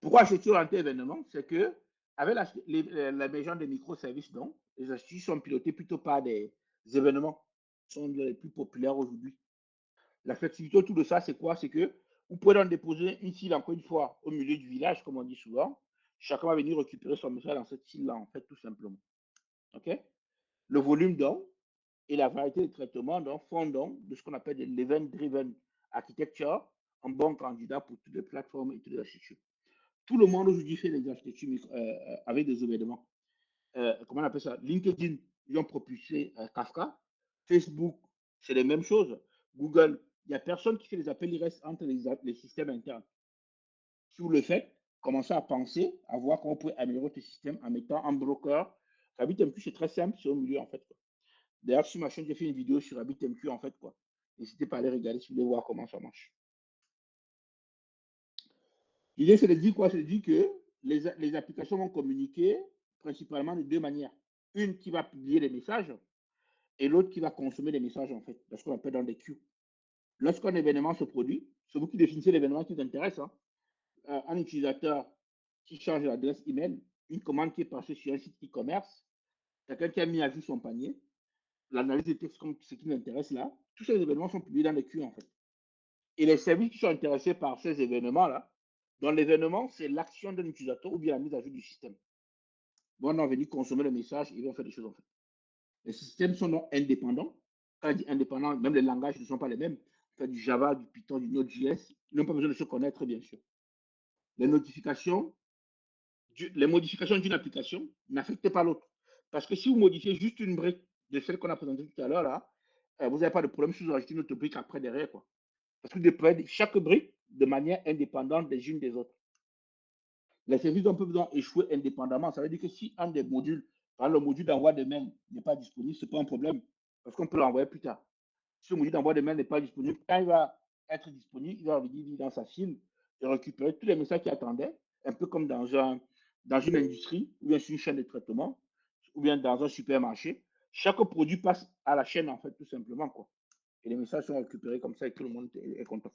Pourquoi architecture orientée événement? C'est que avec l'émergence des microservices, donc, les architectures sont pilotées plutôt par des événements qui sont les plus populaires aujourd'hui. La flexibilité autour de ça, c'est quoi? C'est que vous pouvez donc déposer une file, encore une fois, au milieu du village, comme on dit souvent. Chacun va venir récupérer son message dans cette file-là, en fait, tout simplement. OK? Le volume, donc, et la variété de traitements, donc, font donc de ce qu'on appelle de l'event-driven architecture un bon candidat pour toutes les plateformes et toutes les architectures. Tout le monde aujourd'hui fait des architectures avec des événements. Comment on appelle ça? LinkedIn, ils ont propulsé Kafka. Facebook, c'est les mêmes choses. Google, il n'y a personne qui fait les appels, il reste entre les systèmes internes. Si vous le faites, commencez à penser, à voir comment vous pouvez améliorer votre système en mettant un broker. RabbitMQ, c'est très simple, c'est au milieu, en fait. D'ailleurs, sur ma chaîne, j'ai fait une vidéo sur RabbitMQ, en fait, quoi. N'hésitez pas à aller regarder si vous voulez voir comment ça marche. L'idée, c'est de dire quoi? C'est de dire que les applications vont communiquer principalement de deux manières. Une qui va publier des messages et l'autre qui va consommer des messages, en fait, ce qu'on appelle dans des queues. Lorsqu'un événement se produit, c'est vous qui définissez l'événement qui vous intéresse. Hein. Un utilisateur qui change l'adresse email, une commande qui est passée sur un site e-commerce, quelqu'un qui a mis à jour son panier, l'analyse des textes comme ce qui nous intéresse là, tous ces événements sont publiés dans les queues, en fait. Et les services qui sont intéressés par ces événements-là, dans l'événement, c'est l'action d'un utilisateur ou bien la mise à jour du système. Bon, on est venu consommer le message, ils vont faire des choses en fait. Les systèmes sont donc indépendants. Quand je dis indépendants, même les langages ne sont pas les mêmes. On fait du Java, du Python, du Node.js. Ils n'ont pas besoin de se connaître, bien sûr. Les notifications, les modifications d'une application n'affectent pas l'autre. Parce que si vous modifiez juste une brique de celle qu'on a présentée tout à l'heure, là, vous n'avez pas de problème si vous ajoutez une autre brique après derrière, quoi. Parce que vous déployez chaque brique de manière indépendante des unes des autres. Les services peuvent donc échouer indépendamment. Ça veut dire que si un des modules, par exemple, le module d'envoi de mail n'est pas disponible, ce n'est pas un problème, parce qu'on peut l'envoyer plus tard. Si le module d'envoi de mail n'est pas disponible, quand il va être disponible, il va venir dans sa file et récupérer tous les messages qu'il attendait, un peu comme dans une industrie, ou bien sur une chaîne de traitement, ou bien dans un supermarché. Chaque produit passe à la chaîne, en fait, tout simplement, quoi. Et les messages sont récupérés comme ça et tout le monde est content.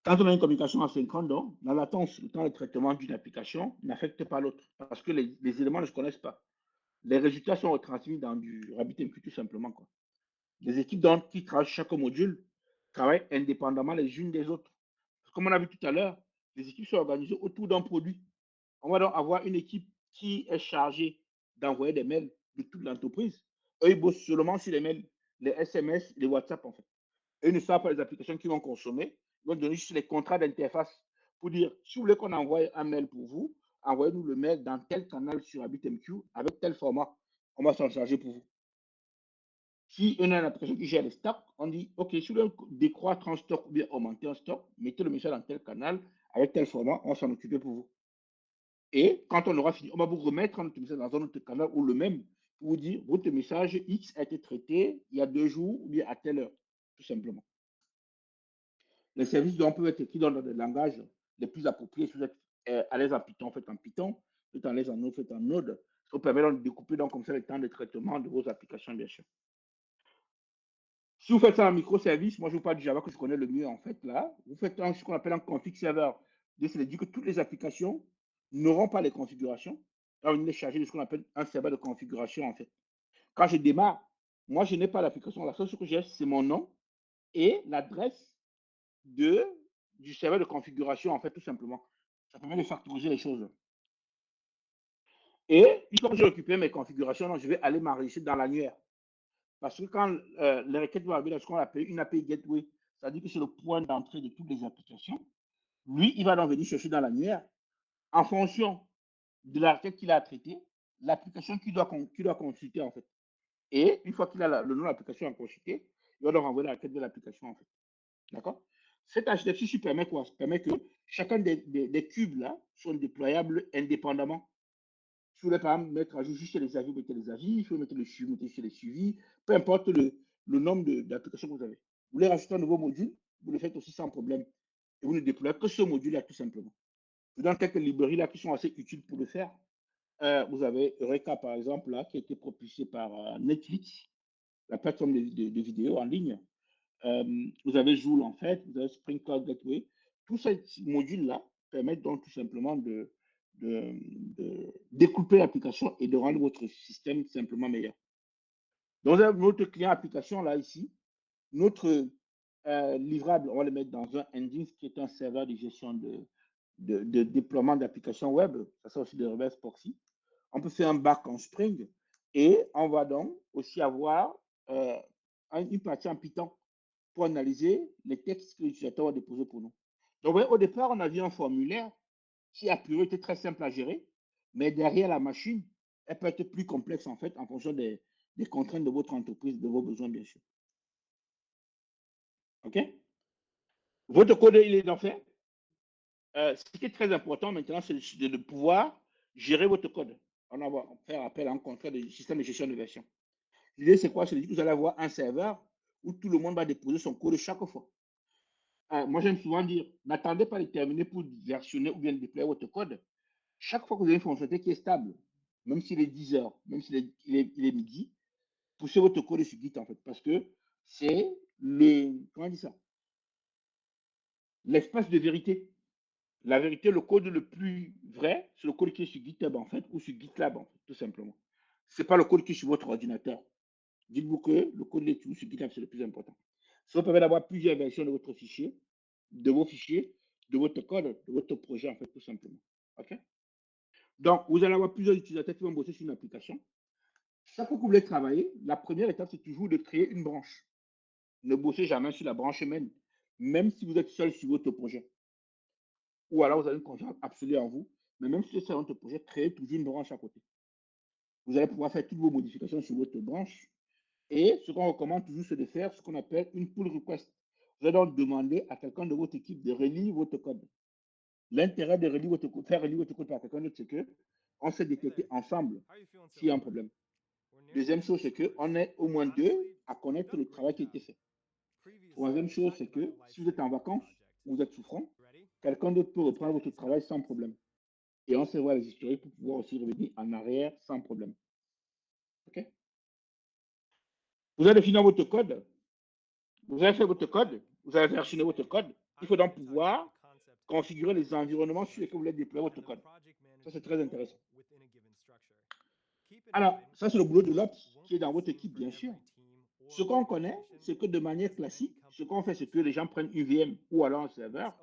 Quand on a une communication asynchrone, donc, la latence, le temps de traitement d'une application n'affecte pas l'autre parce que les éléments ne se connaissent pas. Les résultats sont retransmis dans du RabbitMQ tout simplement, quoi. Les équipes donc, qui travaillent chaque module travaillent indépendamment les unes des autres. Comme on a vu tout à l'heure, les équipes sont organisées autour d'un produit. On va donc avoir une équipe qui est chargée d'envoyer des mails de toute l'entreprise. Eux, ils bossent seulement sur les mails, les SMS, les WhatsApp, en fait. Eux ne savent pas les applications qu'ils vont consommer. Ils vont donner juste les contrats d'interface pour dire, si vous voulez qu'on envoie un mail pour vous, envoyez-nous le mail dans tel canal sur RabbitMQ avec tel format. On va s'en charger pour vous. Si on a une application qui gère les stocks, on dit, OK, si vous voulez décroître un stock ou bien augmenter un stock, mettez le message dans tel canal avec tel format, on va s'en occuper pour vous. Et quand on aura fini, on va vous remettre notre message dans un autre canal ou le même pour vous dire, votre message X a été traité il y a 2 jours ou bien à telle heure, tout simplement. Les services peuvent être écrits dans des langages les plus appropriés. Si vous êtes à l'aise en Python, faites en Python. Si vous êtes à l'aise en Node, faites en Node. Ça vous permet de découper donc, comme ça le temps de traitement de vos applications, bien sûr. Si vous faites ça en microservice, moi je vous parle du Java que je connais le mieux en fait là. Vous faites ce qu'on appelle un config server. C'est-à-dire que toutes les applications n'auront pas les configurations. Là, on est chargé de ce qu'on appelle un serveur de configuration en fait. Quand je démarre, moi je n'ai pas l'application. La seule chose que j'ai, c'est mon nom et l'adresse du serveur de configuration, en fait, tout simplement. Ça permet de factoriser les choses. Et une fois que j'ai récupéré mes configurations, je vais aller m'enregistrer dans l'annuaire. Parce que quand les requêtes vont arriver dans ce qu'on appelle une API Gateway, c'est-à-dire que c'est le point d'entrée de toutes les applications, lui, il va donc venir chercher dans l'annuaire en fonction de la requête qu'il a traitée, l'application qu'il doit consulter, en fait. Et une fois qu'il a le nom de l'application à consulter, il va donc renvoyer la requête de l'application, en fait. D'accord? Cette architecture permet quoi? Ça permet que chacun des cubes là sont déployables indépendamment. Si vous voulez par exemple mettre à jour juste les avis, mettez les avis. Si vous voulez mettre le suivi, mettez les suivis. Peu importe le nombre d'applications que vous avez. Vous voulez rajouter un nouveau module, vous le faites aussi sans problème. et vous ne déployez que ce module-là, tout simplement. Je vous donne quelques librairies là qui sont assez utiles pour le faire. Vous avez Eureka, par exemple, là, qui a été propulsé par Netflix, la plateforme de vidéos en ligne. Vous avez Joule, en fait, vous avez Spring Cloud Gateway. Tous ces modules-là permettent donc tout simplement de découper l'application et de rendre votre système simplement meilleur. Donc, notre client application, là, ici, notre livrable, on va le mettre dans un engine qui est un serveur de gestion de déploiement d'applications web. Ça sert aussi de reverse proxy. On peut faire un back en Spring et on va donc aussi avoir une partie en Python pour analyser les textes que l'utilisateur va déposer pour nous. Donc, ouais, au départ, on a vu un formulaire qui, a priori, était très simple à gérer, mais derrière la machine, elle peut être plus complexe, en fait, en fonction des contraintes de votre entreprise, de vos besoins, bien sûr. OK? Votre code, il est donc fait. Ce qui est très important maintenant, c'est de pouvoir gérer votre code. On va faire appel à un contrat de système de gestion de version. L'idée, c'est quoi? C'est que vous allez avoir un serveur où tout le monde va déposer son code chaque fois. Moi, j'aime souvent dire, n'attendez pas de terminer pour versionner ou bien déployer votre code. Chaque fois que vous avez une fonctionnalité qui est stable, même s'il est 10 heures, même s'il est midi, poussez votre code sur Git, en fait, parce que c'est comment on dit ça? L'espace de vérité. La vérité, le code le plus vrai, c'est le code qui est sur GitHub, en fait, ou sur GitLab, en fait, tout simplement. Ce n'est pas le code qui est sur votre ordinateur. Dites-vous que le code est sur GitHub, c'est le plus important. Ça vous permet d'avoir plusieurs versions de votre fichier, de vos fichiers, de votre code, de votre projet, en fait, tout simplement. OK? Donc, vous allez avoir plusieurs utilisateurs qui vont bosser sur une application. Chaque fois que vous voulez travailler, la première étape, c'est toujours de créer une branche. Ne bossez jamais sur la branche même si vous êtes seul sur votre projet. Ou alors vous avez une confiance absolue en vous, mais même si c'est sur votre projet, créez toujours une branche à côté. Vous allez pouvoir faire toutes vos modifications sur votre branche. Et ce qu'on recommande toujours, c'est de faire ce qu'on appelle une pull request. Vous allez donc demander à quelqu'un de votre équipe de relire votre code. L'intérêt de relire votre code, faire relire votre code par quelqu'un d'autre, c'est qu'on sait détecter ensemble s'il y a un problème. Deuxième chose, c'est qu'on est au moins deux à connaître le travail qui a été fait. Troisième chose, c'est que si vous êtes en vacances ou vous êtes souffrant, quelqu'un d'autre peut reprendre votre travail sans problème. Et on sait voir les historiques pour pouvoir aussi revenir en arrière sans problème. OK? Vous avez fini votre code. Vous avez fait votre code. Vous avez versionné votre code. Il faut donc pouvoir configurer les environnements sur lesquels vous voulez déployer votre code. Ça, c'est très intéressant. Alors, ça, c'est le boulot de l'Ops qui est dans votre équipe, bien sûr. Ce qu'on connaît, c'est que de manière classique, ce qu'on fait, c'est que les gens prennent une VM ou alors un serveur.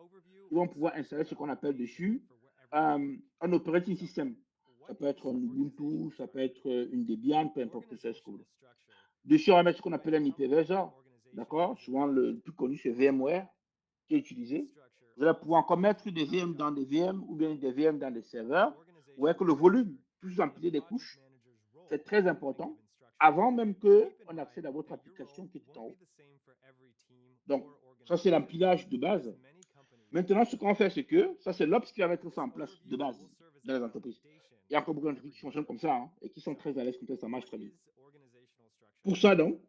Ils vont pouvoir installer ce qu'on appelle dessus un operating system. Ça peut être un Ubuntu, ça peut être une Debian, peu importe ce que c'est. Dessus, on va mettre ce qu'on appelle un hypervisor. D'accord? Souvent, le plus connu, c'est VMware qui est utilisé. Vous allez pouvoir encore mettre des VM dans des VM ou bien des VM dans des serveurs. Vous voyez que le volume, plus empiler des couches, c'est très important avant même qu'on accède à votre application qui est tout en haut. Donc, ça, c'est l'empilage de base. Maintenant, ce qu'on fait, c'est que ça, c'est l'Ops qui va mettre ça en place de base dans les entreprises. Il y a encore beaucoup d'entreprises qui fonctionnent comme ça et qui sont très à l'aise comme ça, ça marche très bien. Pour ça, donc,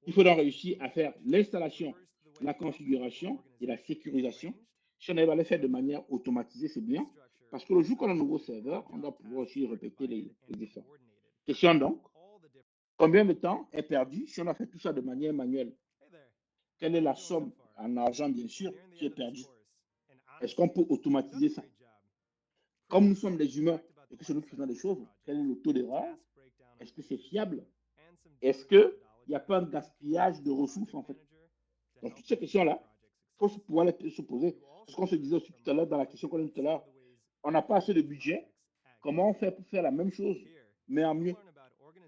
il faut donc réussir à faire l'installation, la configuration et la sécurisation. Si on arrive à le faire de manière automatisée, c'est bien. Parce que le jour qu'on a un nouveau serveur, on doit pouvoir aussi répéter les efforts. Question donc, combien de temps est perdu si on a fait tout ça de manière manuelle? Quelle est la somme en argent, bien sûr, qui est perdue? Est-ce qu'on peut automatiser ça? Comme nous sommes des humains et que c'est nous qui faisons des choses, quel est le taux d'erreur? Est-ce que c'est fiable? Est-ce qu'il n'y a pas un gaspillage de ressources, en fait? Donc, toutes ces questions-là, il faut pouvoir se poser. Ce qu'on se disait aussi tout à l'heure dans la question qu'on a eu tout à l'heure, on n'a pas assez de budget. Comment on fait pour faire la même chose, mais en mieux?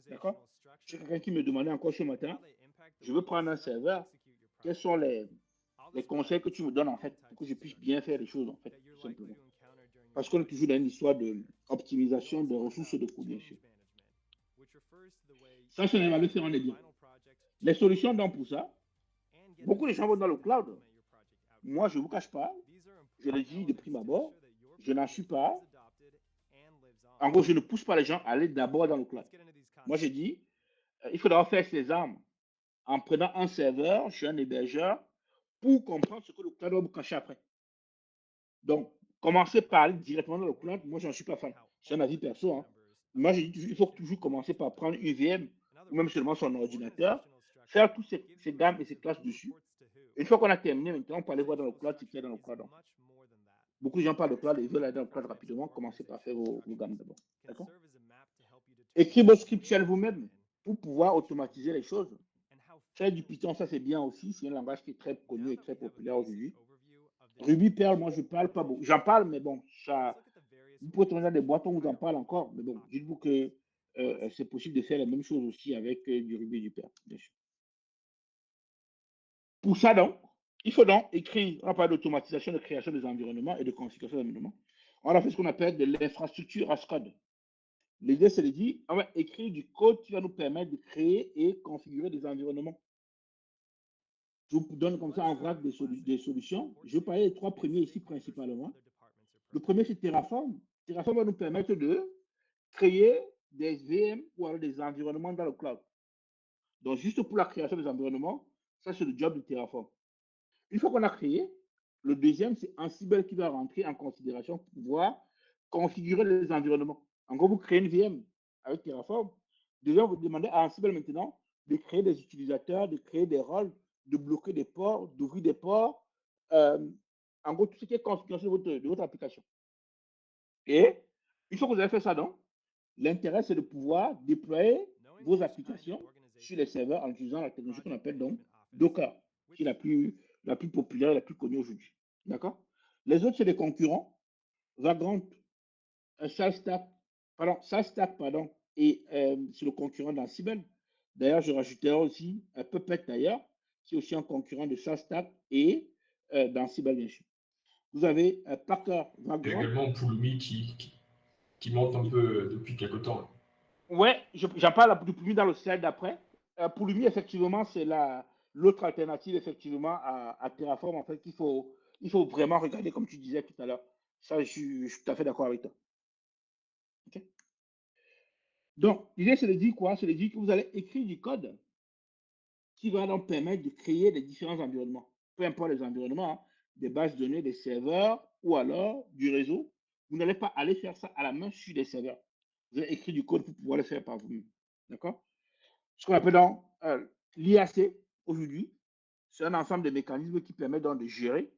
D'accord? J'ai quelqu'un qui me demandait encore ce matin, je veux prendre un serveur, quels sont les conseils que tu me donnes, en fait, pour que je puisse bien faire les choses, en fait, tout simplement. Parce qu'on est toujours dans une histoire d'optimisation de ressources et de coûts, bien sûr. Ça, si on arrive à le faire, on est bien. Les solutions, donc, pour ça, beaucoup de gens vont dans le cloud. Moi, je ne vous cache pas, je le dis de prime abord, je n'en suis pas. En gros, je ne pousse pas les gens à aller d'abord dans le cloud. Moi, je dis, il faut d'abord faire ses armes en prenant un serveur chez un hébergeur pour comprendre ce que le cloud va vous cacher après. Donc, commencer par aller directement dans le cloud, moi, j'en suis pas fan. C'est un avis perso, hein. Moi, j'ai dit toujours, il faut toujours commencer par prendre une VM ou même seulement son ordinateur, faire tous ces gammes et ces classes dessus. Une fois qu'on a terminé, maintenant, on peut aller voir dans le cloud ce qu'il y a dans le cloud. Beaucoup de gens parlent de cloud et veulent aller dans le cloud rapidement. Commencez par faire vos gammes d'abord. D'accord? Écrivez vos scripts shell vous-même pour pouvoir automatiser les choses. Faire du Python, ça c'est bien aussi. C'est un langage qui est très connu et très populaire aujourd'hui. Ruby, Perl, moi je parle pas beaucoup. J'en parle, mais bon, ça, vous pouvez trouver dans des boîtes, on vous en parle encore. Mais bon, dites-vous que c'est possible de faire la même chose aussi avec du Ruby et du Perl, bien sûr. Pour ça, donc, il faut donc écrire, on parle d'automatisation, de création des environnements et de configuration des environnements. On a fait ce qu'on appelle de l'infrastructure as code. L'idée, c'est de dire, on va écrire du code qui va nous permettre de créer et configurer des environnements. Je vous donne comme ça en vrac des solutions. Je vais parler des trois premiers ici principalement. Le premier, c'est Terraform. Terraform va nous permettre de créer des VM ou alors des environnements dans le cloud. Donc, juste pour la création des environnements, ça, c'est le job de Terraform. Une fois qu'on a créé, le deuxième, c'est Ansible qui va rentrer en considération pour pouvoir configurer les environnements. En gros, vous créez une VM avec Terraform. Déjà, vous demandez à Ansible maintenant de créer des utilisateurs, de créer des rôles, de bloquer des ports, d'ouvrir des ports. En gros, tout ce qui est configuration de votre application. Et une fois que vous avez fait ça, donc, l'intérêt, c'est de pouvoir déployer vos applications sur les serveurs en utilisant la technologie qu'on appelle donc Docker, qui est la plus populaire, la plus connue aujourd'hui. D'accord? Les autres, c'est des concurrents. Vagrant, SalStack, et c'est le concurrent d'Ansible. D'ailleurs, je rajouterai aussi Puppet d'ailleurs, qui est aussi un concurrent de SalStack et d'Ansible, bien sûr. Vous avez Packer, Vagrant. Il y a également Pulumi qui monte un peu depuis quelque temps. Ouais, j'en parle de Pulumi dans le slide d'après. Pulumi, effectivement, c'est l'autre alternative, effectivement, à Terraform, en fait, qu'il faut vraiment regarder, comme tu disais tout à l'heure. Ça, je suis tout à fait d'accord avec toi. Okay? Donc, l'idée, c'est de dire quoi? C'est de dire que vous allez écrire du code qui va donc permettre de créer des différents environnements. Peu importe les environnements, hein, des bases de données, des serveurs ou alors du réseau. Vous n'allez pas aller faire ça à la main sur des serveurs. Vous allez écrire du code pour pouvoir le faire par vous-même. D'accord? Ce qu'on appelle donc l'IAC aujourd'hui, c'est un ensemble de mécanismes qui permet donc de gérer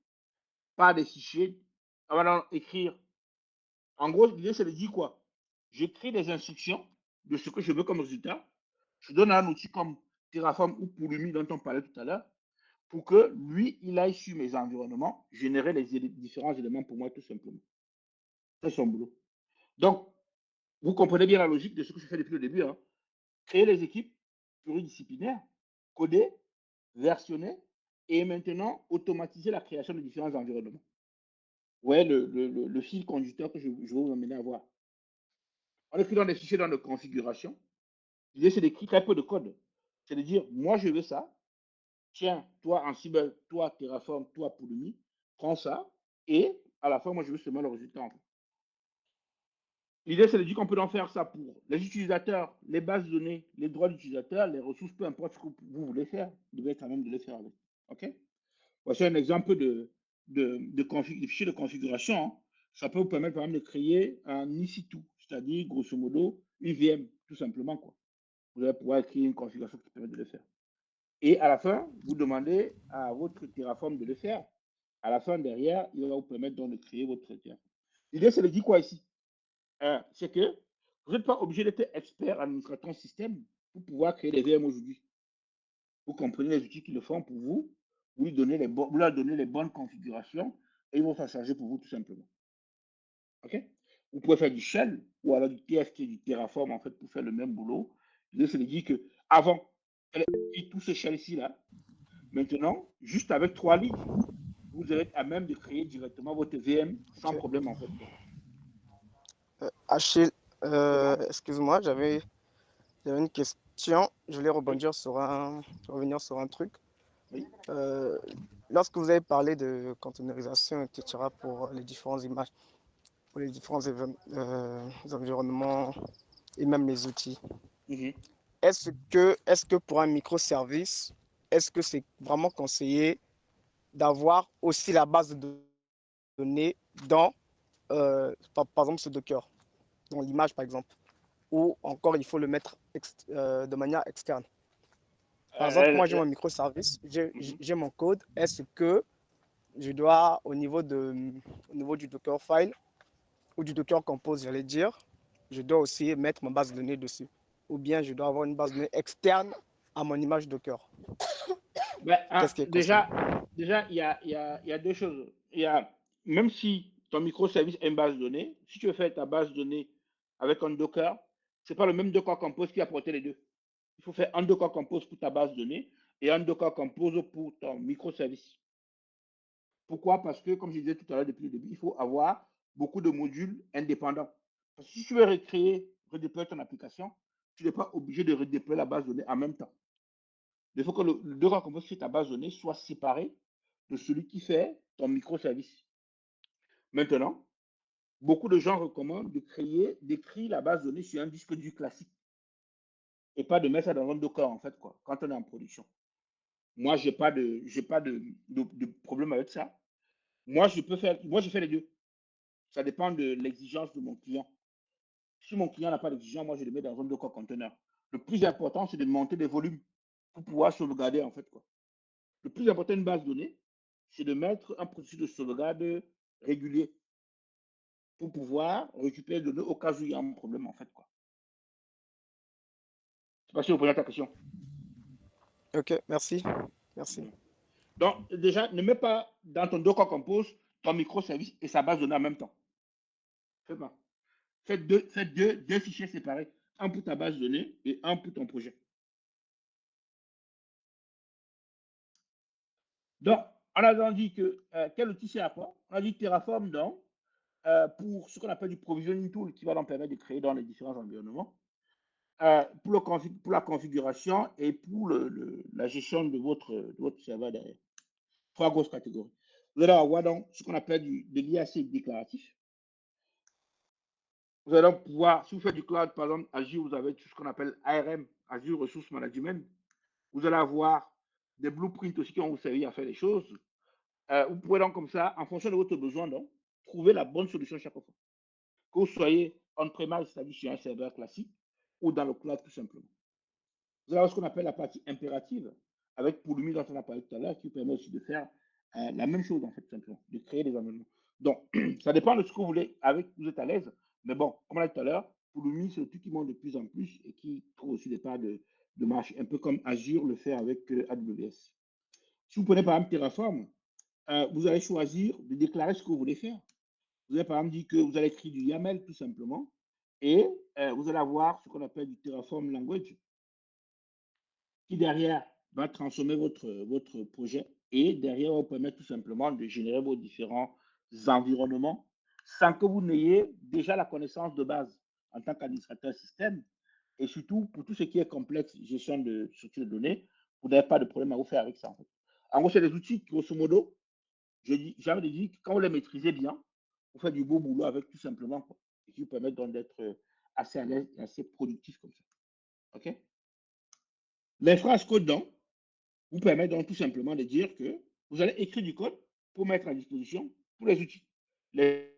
par des fichiers. On va donc écrire. En gros, l'idée, c'est de dire quoi? J'écris des instructions de ce que je veux comme résultat. Je donne un outil comme Terraform ou Pulumi dont on parlait tout à l'heure pour que lui, il aille sur mes environnements, générer les différents éléments pour moi tout simplement. C'est son boulot. Donc, vous comprenez bien la logique de ce que je fais depuis le début. Hein. Créer les équipes pluridisciplinaires, coder, versionner et maintenant automatiser la création de différents environnements. Ouais, le fil conducteur que je vais vous emmener à voir. On écrit dans des fichiers dans de configuration. L'idée, c'est d'écrire très peu de code. C'est de dire, moi, je veux ça. Tiens, toi, Ansible, toi, Terraform, toi, Pulumi, prends ça. Et à la fin, moi, je veux seulement le résultat. L'idée, c'est de dire qu'on peut en faire ça pour les utilisateurs, les bases de données, les droits d'utilisateur, les ressources, peu importe ce que vous voulez faire. Vous devez quand même de le faire avec. OK? Voici un exemple de fichier de configuration. Hein. Ça peut vous permettre, par exemple, de créer un EC2, c'est-à-dire, grosso modo, une VM, tout simplement. Quoi. Vous allez pouvoir écrire une configuration qui permet de le faire. Et à la fin, vous demandez à votre Terraform de le faire. À la fin, derrière, il va vous permettre donc de créer votre Terraform. L'idée, c'est de dire quoi ici? C'est que vous n'êtes pas obligé d'être expert administrateur système pour pouvoir créer des VM aujourd'hui. Vous comprenez les outils qui le font pour vous, vous leur donnez les bonnes configurations et ils vont s'en charger pour vous tout simplement. OK? Vous pouvez faire du shell ou alors du TFT, du Terraform en fait pour faire le même boulot. L'idée, c'est de dire que avant, tout ce shell ici là, maintenant, juste avec 3 lignes, vous êtes à même de créer directement votre VM sans problème en fait. Achille, excuse-moi, j'avais une question. Je voulais revenir sur un truc. Oui. Lorsque vous avez parlé de containerisation, etc., pour les différentes images, pour les différents environnements et même les outils, est-ce que pour un microservice, est-ce que c'est vraiment conseillé d'avoir aussi la base de données dans, par exemple, ce Docker, dans l'image, par exemple. Ou encore, il faut le mettre de manière externe. Par exemple, moi, j'ai mon microservice, j'ai mon code. Est-ce que je dois, au niveau du Docker file ou du Docker Compose, j'allais dire, je dois aussi mettre ma base de données dessus. Ou bien je dois avoir une base de données externe à mon image Docker. Qu'est-ce qui est conseillé? Déjà, il y a deux choses. Même si ton microservice a une base de données, si tu veux faire ta base de données avec un Docker, ce n'est pas le même Docker Compose qui a porté les deux. Il faut faire un Docker Compose pour ta base de données et un Docker Compose pour ton microservice. Pourquoi? Parce que, comme je disais tout à l'heure depuis le début, il faut avoir beaucoup de modules indépendants. Parce que si tu veux redéployer ton application, tu n'es pas obligé de redéployer la base de données en même temps. Il faut que le Docker Compose sur ta base de données soit séparé de celui qui fait ton microservice. Maintenant, beaucoup de gens recommandent d'écrire la base de données sur un disque dur classique et pas de mettre ça dans un Docker, en fait, quoi, quand on est en production. Moi, je n'ai pas de problème avec ça. Moi, je fais les deux. Ça dépend de l'exigence de mon client. Si mon client n'a pas d'exigence, moi, je le mets dans un Docker container. Le plus important, c'est de monter des volumes pour pouvoir sauvegarder, en fait, quoi. Le plus important d'une base de données, c'est de mettre un processus de sauvegarde régulier pour pouvoir récupérer les données au cas où il y a un problème, en fait, quoi. Je ne sais pas si vous posez ta question. Ok, merci. Merci. Donc, déjà, ne mets pas dans ton Docker Compose ton microservice et sa base de données en même temps. Faites pas. Faites deux fichiers séparés. Un pour ta base de données et un pour ton projet. Donc, on a donc dit que quel outil sert à quoi? On a dit Terraform donc, pour ce qu'on appelle du provisioning tool qui va nous permettre de créer dans les différents environnements. Pour la configuration et pour la gestion de votre serveur derrière. Trois grosses catégories. Vous allez avoir donc ce qu'on appelle de l'IAC déclaratif. Vous allez donc pouvoir, si vous faites du cloud, par exemple, Azure, vous avez tout ce qu'on appelle ARM, Azure Resource Management. Vous allez avoir des blueprints aussi qui vont vous servir à faire les choses. Vous pouvez donc comme ça, en fonction de votre besoin, donc, trouver la bonne solution chaque fois. Que vous soyez on-premise, c'est-à-dire sur un serveur classique, ou dans le cloud tout simplement. Vous avez ce qu'on appelle la partie impérative, avec Pulumi dont on a parlé tout à l'heure, qui permet aussi de faire la même chose, en fait, simplement, de créer des environnements. Donc, ça dépend de ce que vous voulez, vous êtes à l'aise. Mais bon, comme on l'a dit tout à l'heure, Pulumi, c'est le truc qui monte de plus en plus et qui trouve aussi des parts de marché, un peu comme Azure le fait avec AWS. Si vous prenez par exemple Terraform, vous allez choisir de déclarer ce que vous voulez faire. Vous allez par exemple dire que vous allez écrire du YAML tout simplement et vous allez avoir ce qu'on appelle du Terraform Language qui derrière va transformer votre projet et derrière va vous permettre tout simplement de générer vos différents environnements sans que vous n'ayez déjà la connaissance de base en tant qu'administrateur système et surtout pour tout ce qui est complexe, gestion de structure de données, vous n'avez pas de problème à vous faire avec ça. En gros, c'est des outils, grosso modo, j'avais dit que quand vous les maîtrisez bien, vous faites du beau boulot avec tout simplement, quoi, et qui vous permettent donc d'être assez à l'aise et assez productif comme ça. OK? Les phrases code donc vous permet donc tout simplement de dire que vous allez écrire du code pour mettre à disposition tous les outils. Les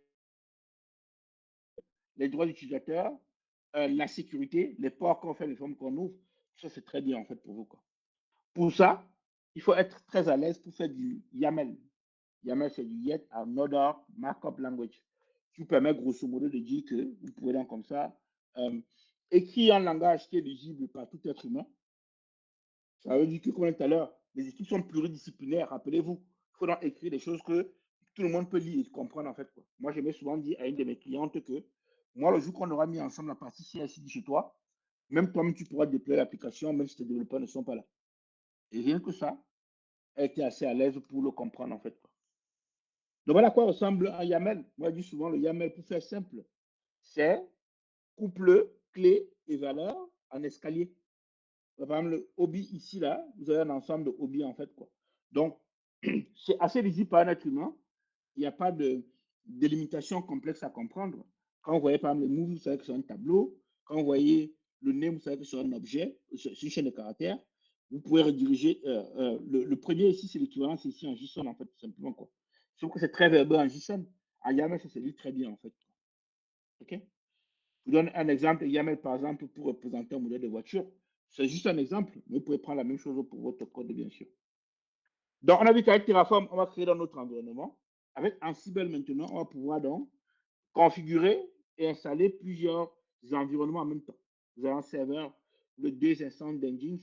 droits d'utilisateur, la sécurité, les ports qu'on fait, les formes qu'on ouvre, ça c'est très bien en fait pour vous, quoi. Pour ça, il faut être très à l'aise pour faire du YAML. YAML, c'est du Yet Another Markup Language, qui vous permet grosso modo de dire que vous pouvez donc comme ça écrire un langage qui est lisible par tout être humain. Ça veut dire que, comme tout à l'heure, les équipes sont pluridisciplinaires, rappelez-vous. Il faut donc écrire des choses que tout le monde peut lire et comprendre en fait, quoi. Moi, j'aimais souvent dire à une de mes clientes que moi, le jour qu'on aura mis ensemble la partie CI/CD chez toi, même toi-même, tu pourras déployer l'application, même si tes développeurs ne sont pas là. Et rien que ça, elle était assez à l'aise pour le comprendre en fait, quoi. Donc voilà à quoi ressemble un YAML. Moi, je dis souvent le YAML, pour faire simple, c'est couple, clé et valeur en escalier. Par exemple, le hobby ici, là, vous avez un ensemble de hobbies en fait, quoi. Donc, c'est assez lisible par un être humain. Il n'y a pas de délimitation complexe à comprendre. Quand vous voyez par exemple le move, vous savez que c'est un tableau. Quand vous voyez le name, vous savez que c'est un objet, c'est une chaîne de caractères. Vous pouvez rediriger. Le premier ici, c'est l'équivalent, c'est ici en JSON, en fait, tout simplement, quoi. Sauf que c'est très verbeux en JSON. En YAML, ça se lit très bien, en fait. OK? Je vous donne un exemple YAML, par exemple, pour représenter un modèle de voiture. C'est juste un exemple, mais vous pouvez prendre la même chose pour votre code, bien sûr. Donc, on a vu qu'avec Terraform, on va créer dans notre environnement. Avec Ansible, maintenant, on va pouvoir donc configurer et installer plusieurs environnements en même temps. Vous avez un serveur, le 2 instances d'Engines,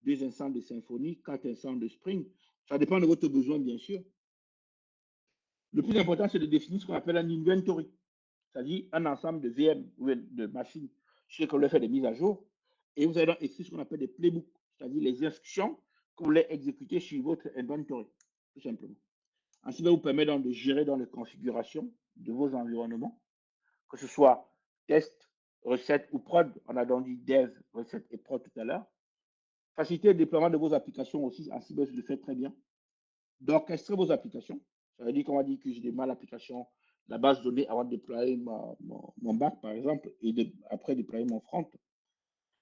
2 instances de Symfony, 4 instances de Spring. Ça dépend de votre besoin, bien sûr. Le plus important, c'est de définir ce qu'on appelle un inventory, c'est-à-dire un ensemble de VM ou de machines sur lesquelles vous voulez faire des mises à jour. Et vous allez donc écrire ce qu'on appelle des playbooks, c'est-à-dire les instructions que vous voulez exécuter sur votre inventory, tout simplement. Ainsi, ça vous permet donc de gérer dans les configurations de vos environnements, que ce soit test, recette ou prod. On a donc dit dev, recette et prod tout à l'heure. Faciliter le déploiement de vos applications aussi, Ansible le fait très bien. D'orchestrer vos applications. Ça veut dire qu'on va dire que je démarre l'application, la base de données avant de déployer mon back, par exemple, et après déployer mon front.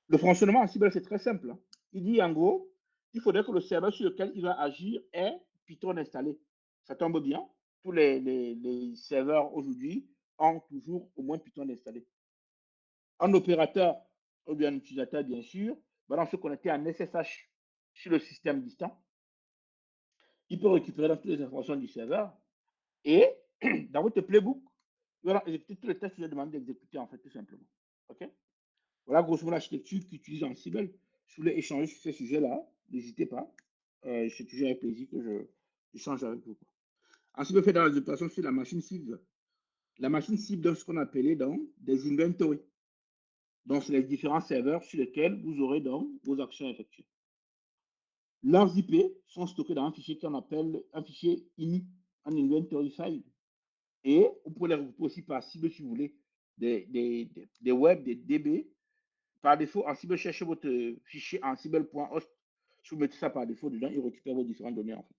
Le fonctionnement Ansible, c'est très simple. Hein. Il dit en gros, il faudrait que le serveur sur lequel il va agir ait Python installé. Ça tombe bien. Tous les serveurs aujourd'hui ont toujours au moins Python installé. Un opérateur ou bien un utilisateur, bien sûr, va donc se connecter en SSH sur le système distant. Il peut récupérer toutes les informations du serveur et dans votre playbook, il va exécuter tous les tests que je demande d'exécuter, en fait, tout simplement. OK? Voilà, grosso modo, l'architecture qu'utilise Ansible. Si vous voulez échanger sur ce sujet-là, n'hésitez pas. C'est toujours avec plaisir que j'échange avec vous. Ansible fait dans les opérations sur la machine cible. La machine cible donne ce qu'on appelait donc des inventories. Donc, c'est les différents serveurs sur lesquels vous aurez donc vos actions effectuées. Leurs IP sont stockés dans un fichier qu'on appelle un fichier ini, un inventory file. Et vous pouvez les regrouper aussi par cible si vous voulez, des web, des DB. Par défaut, Ansible cherche votre fichier ansible.host. Si vous mettez ça par défaut dedans, il récupère vos différentes données. En fait.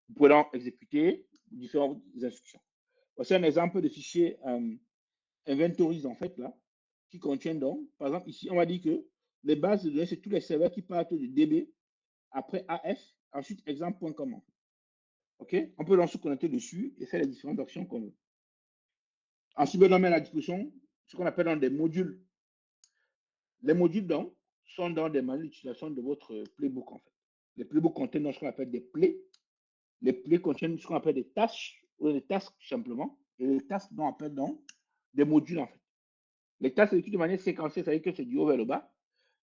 Vous pouvez donc exécuter différentes instructions. Voici un exemple de fichier inventories en fait là, qui contient donc, par exemple ici, on va dire que les bases de données, c'est tous les serveurs qui partent de DB, après AF, ensuite exemple.com. OK? On peut donc se connecter dessus et faire les différentes actions qu'on veut. Ansible met à la disposition ce qu'on appelle dans des modules. Les modules donc sont dans des manuels d'utilisation de votre playbook en fait. Les playbooks contiennent donc ce qu'on appelle des plays. Les plays contiennent ce qu'on appelle des tâches ou des tasks tout simplement. Et les tasks on appelle donc des modules en fait. Les tasks s'exécutent de manière séquencée, c'est-à-dire que c'est du haut vers le bas.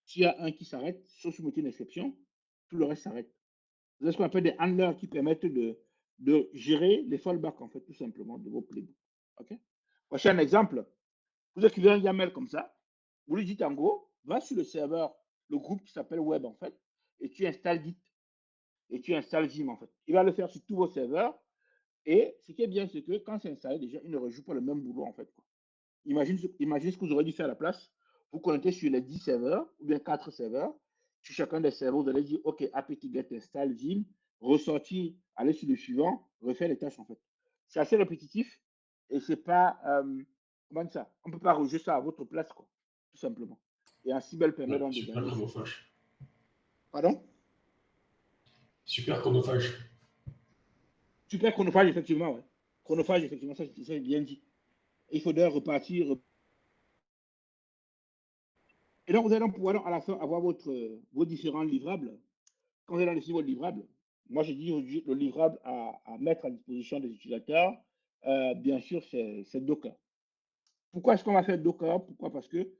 S'il y a un qui s'arrête, sauf si vous mettez une exception, tout le reste s'arrête. Vous avez ce qu'on appelle des handlers qui permettent de gérer les fallbacks, en fait, tout simplement, de vos playbooks. OK? Voici un exemple. Vous écrivez un YAML comme ça. Vous lui dites en gros, va sur le serveur, le groupe qui s'appelle web, en fait, et tu installes Git. Et tu installes Vim, en fait. Il va le faire sur tous vos serveurs. Et ce qui est bien, c'est que quand c'est installé, déjà, il ne rejoue pas le même boulot, en fait. Quoi. Imaginez ce que vous aurez dû faire à la place. Vous connectez sur les 10 serveurs, ou bien 4 serveurs. Sur chacun des serveurs, vous allez dire, OK, apt-get install Vim, ressortir, aller sur le suivant, refaire les tâches, en fait. C'est assez répétitif et c'est pas, comment dire ça? On ne peut pas rejouer ça à votre place, quoi, tout simplement. Et Ansible permet donc de Super gagner. chronophage. Pardon? Super chronophage. Super chronophage, effectivement, ouais. Chronophage, effectivement, ça c'est bien dit. Il faudrait repartir. Et donc, vous allez donc pouvoir à la fin avoir vos différents livrables. Quand vous allez définir votre livrable, moi je dis aujourd'hui le livrable à mettre à disposition des utilisateurs, bien sûr, c'est Docker. Pourquoi est-ce qu'on va faire Docker? Pourquoi? Parce que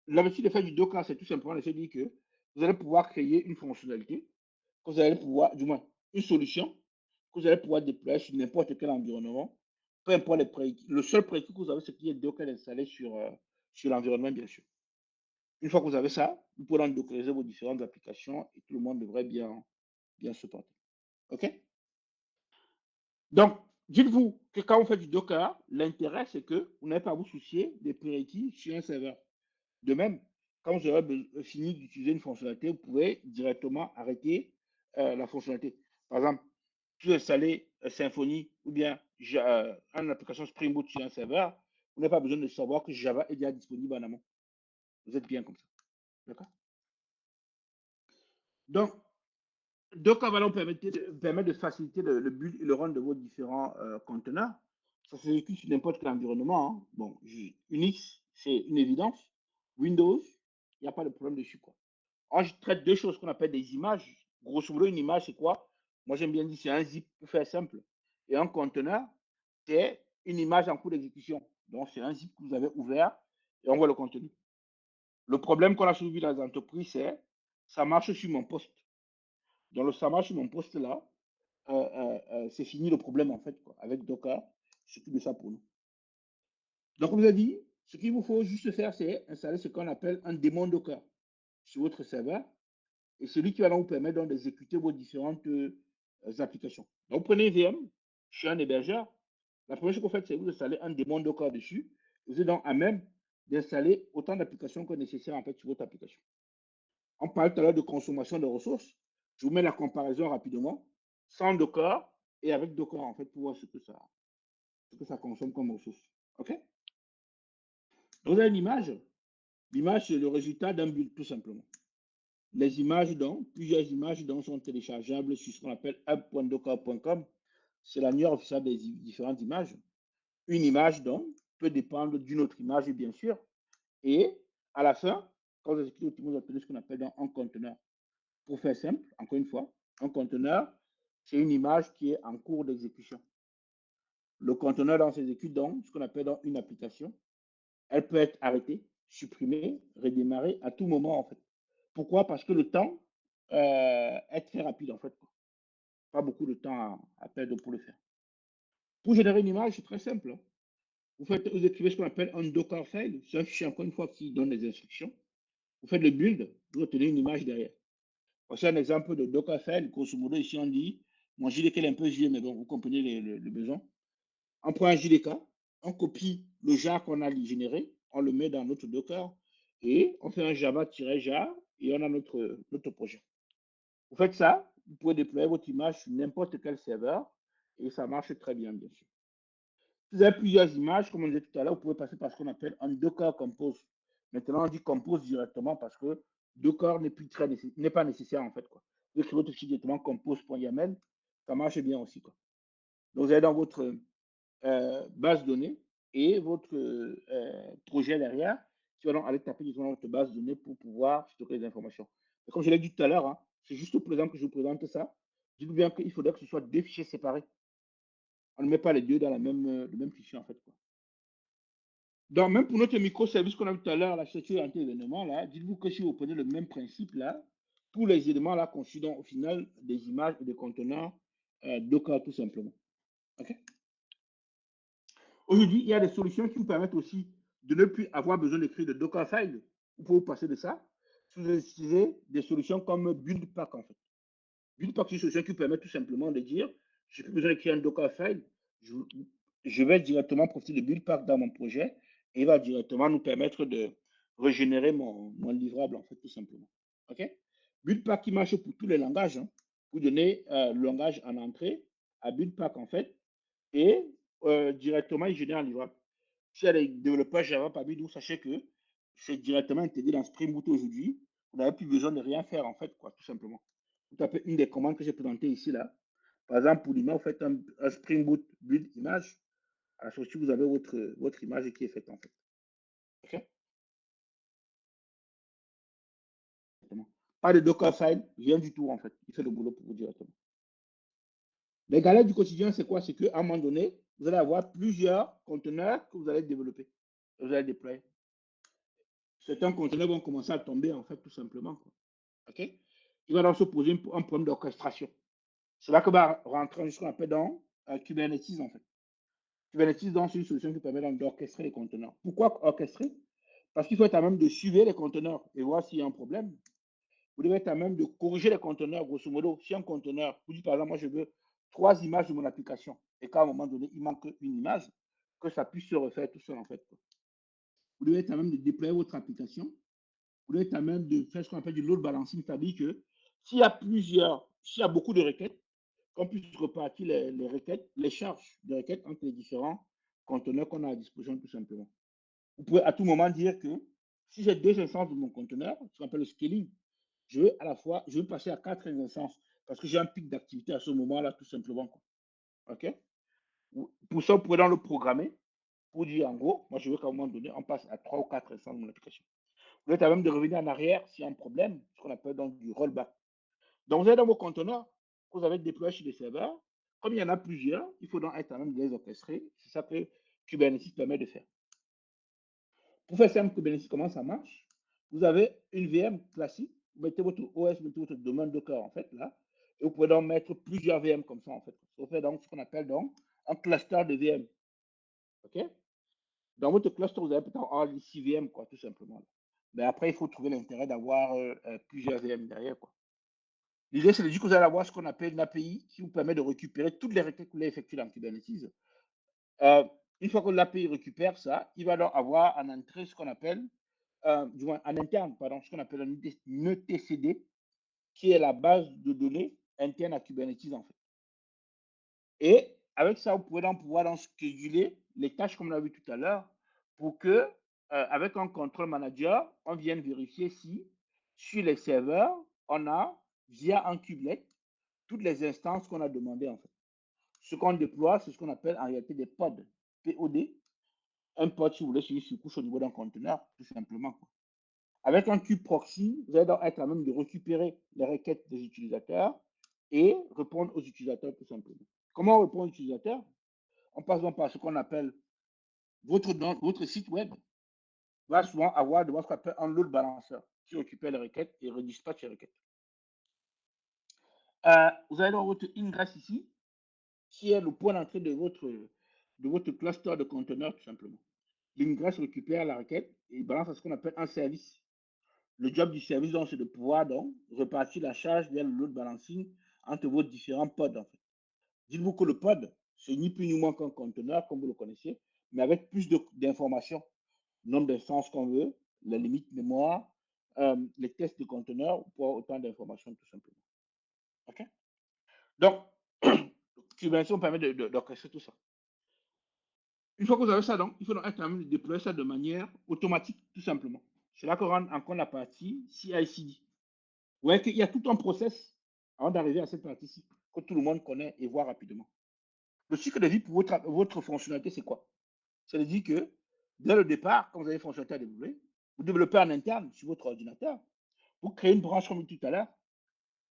l'habitude de faire du Docker, c'est tout simplement de se dire que vous allez pouvoir créer une fonctionnalité, que vous allez pouvoir, du moins, une solution que vous allez pouvoir déployer sur n'importe quel environnement, peu importe les prérequis. Le seul prérequis que vous avez, c'est qu'il y ait Docker installé sur l'environnement, bien sûr. Une fois que vous avez ça, vous pouvez donc dockeriser vos différentes applications et tout le monde devrait bien se porter. OK? Donc, dites-vous que quand vous faites du Docker, l'intérêt, c'est que vous n'avez pas à vous soucier des prérequis sur un serveur. De même, quand vous aurez fini d'utiliser une fonctionnalité, vous pouvez directement arrêter la fonctionnalité. Par exemple, si vous installez Symfony ou bien une application Spring Boot sur un serveur, vous n'avez pas besoin de savoir que Java est déjà disponible en amont. Vous êtes bien comme ça. D'accord? Donc, Docker va donc permettre de faciliter le build et le run de vos différents conteneurs. Ça s'exécute sur n'importe quel environnement. Hein. Bon, Unix, c'est une évidence. Windows, il n'y a pas de problème dessus. Quoi. Alors, je traite deux choses qu'on appelle des images. Grosso modo, une image, c'est quoi? Moi, j'aime bien dire c'est un zip pour faire simple. Et un conteneur, c'est une image en cours d'exécution. Donc, c'est un zip que vous avez ouvert et on voit le contenu. Le problème qu'on a soulevé dans les entreprises, c'est ça marche sur mon poste. Dans le ça marche sur mon poste là, c'est fini le problème en fait. Quoi. Avec Docker, c'est tout de ça pour nous. Donc, comme je vous ai dit, ce qu'il vous faut juste faire, c'est installer ce qu'on appelle un démon Docker sur votre serveur. Et celui qui va vous permettre donc d'exécuter vos différentes applications. Donc, vous prenez VM, je suis un hébergeur. La première chose que vous faites, c'est vous installer un démon Docker dessus. Vous êtes donc à même d'installer autant d'applications que nécessaire en fait sur votre application. On parle tout à l'heure de consommation de ressources. Je vous mets la comparaison rapidement. Sans Docker et avec Docker, en fait, pour voir ce que ça consomme comme ressources. OK? Donc, vous avez une image. L'image, c'est le résultat d'un build, tout simplement. Les images, donc, plusieurs images donc, sont téléchargeables sur ce qu'on appelle hub.docker.com. C'est l'annuaire officiel des différentes images. Une image, donc, peut dépendre d'une autre image, bien sûr. Et à la fin, quand vous exécutez, vous obtenez ce qu'on appelle donc, un conteneur. Pour faire simple, encore une fois, un conteneur, c'est une image qui est en cours d'exécution. Le conteneur s'exécute donc ce qu'on appelle donc, une application. Elle peut être arrêtée, supprimée, redémarrée à tout moment, en fait. Pourquoi? Parce que le temps est très rapide, en fait. Pas beaucoup de temps à perdre pour le faire. Pour générer une image, c'est très simple. Hein. Vous écrivez ce qu'on appelle un Docker file. C'est un fichier, encore une fois, qui donne des instructions. Vous faites le build, vous obtenez une image derrière. Voici un exemple de Docker file. Grosso modo, ici, on dit, mon JDK est un peu vieux, mais bon, vous comprenez le besoin. On prend un JDK, on copie le jar qu'on a généré, on le met dans notre Docker et on fait un java-jar et on a notre projet. Vous faites ça, vous pouvez déployer votre image sur n'importe quel serveur et ça marche très bien, bien sûr. Si vous avez plusieurs images, comme on disait tout à l'heure, vous pouvez passer par ce qu'on appelle un Docker Compose. Maintenant, on dit Compose directement parce que Docker n'est pas nécessaire en fait. Quoi. Vous écrivez votre fichier directement compose.yaml, ça marche bien aussi. Quoi. Donc, vous avez dans votre base de données et votre projet derrière qui va donc aller taper dans votre base de données pour pouvoir stocker les informations. Et comme je l'ai dit tout à l'heure, hein, c'est juste pour exemple que je vous présente ça. Dites-vous bien qu'il faudrait que ce soit deux fichiers séparés. On ne met pas les deux dans le même fichier en fait. Quoi. Donc, même pour notre microservice qu'on a vu tout à l'heure, la structure anti-événement, là, dites-vous que si vous prenez le même principe là, tous les éléments là constituent au final des images et des conteneurs Docker tout simplement. OK? Aujourd'hui, il y a des solutions qui vous permettent aussi de ne plus avoir besoin d'écrire de Dockerfile. Vous pouvez vous passer de ça. Vous utilisez des solutions comme BuildPack en fait. BuildPack, c'est une solution qui vous permet tout simplement de dire, je n'ai plus besoin d'écrire un Dockerfile. Je vais directement profiter de BuildPack dans mon projet et il va directement nous permettre de régénérer mon livrable en fait tout simplement. OK? BuildPack qui marche pour tous les langages. Hein. Vous donnez le langage en entrée à BuildPack en fait et directement, il génère un livrable. Si il y a des développeurs Java parmi nous, sachez que c'est directement intégré dans Spring Boot aujourd'hui. Vous n'avez plus besoin de rien faire, en fait, quoi, tout simplement. Vous tapez une des commandes que j'ai présentées ici, là. Par exemple, pour l'image, vous faites un Spring Boot build image. À la sortie, vous avez votre image qui est faite, en fait. OK? Pas de Dockerfile, rien du tout, en fait. Il fait le boulot pour vous directement. Les galères du quotidien, c'est quoi? C'est qu'à un moment donné, vous allez avoir plusieurs conteneurs que vous allez développer, que vous allez déployer. Certains conteneurs vont commencer à tomber, en fait, tout simplement. Quoi. OK? Il va donc se poser un problème d'orchestration. C'est là que va rentrer ce qu'on appelle dans Kubernetes, en fait. Kubernetes, donc, c'est une solution qui permet d'orchestrer les conteneurs. Pourquoi orchestrer? Parce qu'il faut être à même de suivre les conteneurs et voir s'il y a un problème. Vous devez être à même de corriger les conteneurs, grosso modo. Si un conteneur, vous dites par exemple, moi je veux 3 images de mon application et qu'à un moment donné, il manque une image, que ça puisse se refaire tout seul en fait. Vous devez être à même de déployer votre application. Vous devez être à même de faire ce qu'on appelle du load balancing, c'est-à-dire que s'il y a beaucoup de requêtes, qu'on puisse repartir les requêtes, les charges de requêtes entre les différents conteneurs qu'on a à disposition tout simplement. Vous pouvez à tout moment dire que si j'ai 2 instances de mon conteneur, ce qu'on appelle le scaling, je veux à la fois, je veux passer à 4 instances parce que j'ai un pic d'activité à ce moment-là, tout simplement, quoi. OK? Pour ça, vous pouvez dans le programmer pour dire en gros, moi je veux qu'à un moment donné, on passe à 3 ou 4 instances de mon application. Vous êtes à même de revenir en arrière s'il y a un problème, ce qu'on appelle donc du rollback. Donc, vous avez dans vos conteneurs que vous avez déployés sur des serveurs. Comme il y en a plusieurs, il faut donc être à même de les orchestrer. C'est ça que Kubernetes permet de faire. Pour faire simple, Kubernetes, comment ça marche? Vous avez une VM classique. Vous mettez votre OS, vous mettez votre domaine Docker, en fait, là. Et vous pouvez donc mettre plusieurs VM comme ça, en fait. Vous faites donc ce qu'on appelle donc un cluster de VM. OK? Dans votre cluster, vous avez peut-être 6 VM, quoi, tout simplement. Mais après, il faut trouver l'intérêt d'avoir plusieurs VM derrière, quoi. L'idée, c'est de dire que vous allez avoir ce qu'on appelle une API qui vous permet de récupérer toutes les requêtes que vous avez effectuées dans Kubernetes. Une fois que l'API récupère ça, il va donc avoir en entrée ce qu'on appelle, du moins en interne, pardon, ce qu'on appelle un etcd, qui est la base de données interne à Kubernetes, en fait. Et avec ça, vous pouvez donc pouvoir donc scheduler les tâches, comme on l'a vu tout à l'heure, pour que, avec un control manager, on vienne vérifier si, sur les serveurs, on a, via un kubelet, toutes les instances qu'on a demandées, en fait. Ce qu'on déploie, c'est ce qu'on appelle en réalité des pods, POD. Un pod, si vous voulez, c'est une surcouche au niveau d'un conteneur, tout simplement, quoi. Avec un kube proxy, vous allez donc être à même de récupérer les requêtes des utilisateurs et répondre aux utilisateurs, tout simplement. Comment on répond aux utilisateurs? On passe donc par ce qu'on appelle votre site web va souvent avoir ce qu'on appelle un load balancer qui récupère les requêtes et redispatche les requêtes. Vous avez donc votre ingress ici, qui est le point d'entrée de votre cluster de conteneurs, tout simplement. L'ingress récupère la requête et il balance à ce qu'on appelle un service. Le job du service, donc, c'est de pouvoir donc repartir la charge via le load balancing entre vos différents pods, en fait. Dites-vous que le pod, c'est ni plus ni moins qu'un conteneur, comme vous le connaissez, mais avec plus d'informations. Nombre d'instances qu'on veut, les limites mémoire, les tests de conteneurs, pour autant d'informations, tout simplement. OK? Donc, Kubernetes permet d'orchestrer tout ça. Une fois que vous avez ça, donc, il faut donc être en train de déployer ça de manière automatique, tout simplement. C'est là qu'on rentre encore la partie CI/CD. Vous voyez qu'il y a tout un process avant d'arriver à cette partie-ci que tout le monde connaît et voit rapidement. Le cycle de vie pour votre fonctionnalité, c'est quoi? C'est de dire que dès le départ, quand vous avez une fonctionnalité à développer, vous développez en interne sur votre ordinateur. Vous créez une branche comme tout à l'heure,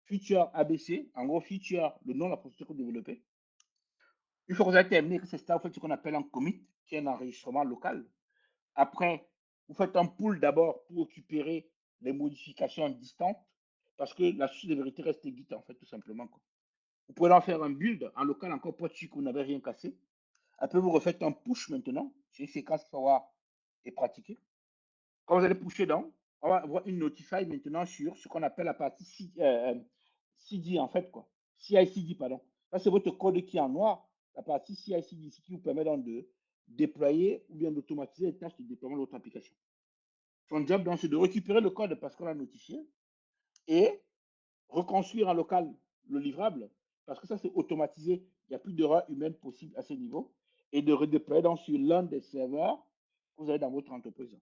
feature ABC, en gros, feature, le nom de la procédure que vous développez. Une fois que vous avez terminé, c'est ça, vous faites ce qu'on appelle un commit, qui est un enregistrement local. Après, vous faites un pull d'abord pour récupérer les modifications distantes, parce que la source de vérité reste Git, en fait, tout simplement, quoi. Vous pouvez en faire un build en local encore pour être sûr que vous n'avez rien cassé. Après, vous refaites un push maintenant. C'est une séquence qu'il faut avoir et pratiquer. Quand vous allez pusher dans, on va avoir une notify maintenant sur ce qu'on appelle la partie CD, en fait, quoi. CI/CD, pardon. Ça, c'est votre code qui est en noir. La partie CI/CD qui vous permet donc de déployer ou bien d'automatiser les tâches de déploiement de votre application. Son job, donc, c'est de récupérer le code parce qu'on l'a notifié et reconstruire en local le livrable parce que ça, c'est automatisé. Il n'y a plus d'erreur humaine possible à ce niveau et de redéployer donc sur l'un des serveurs que vous avez dans votre entreprise.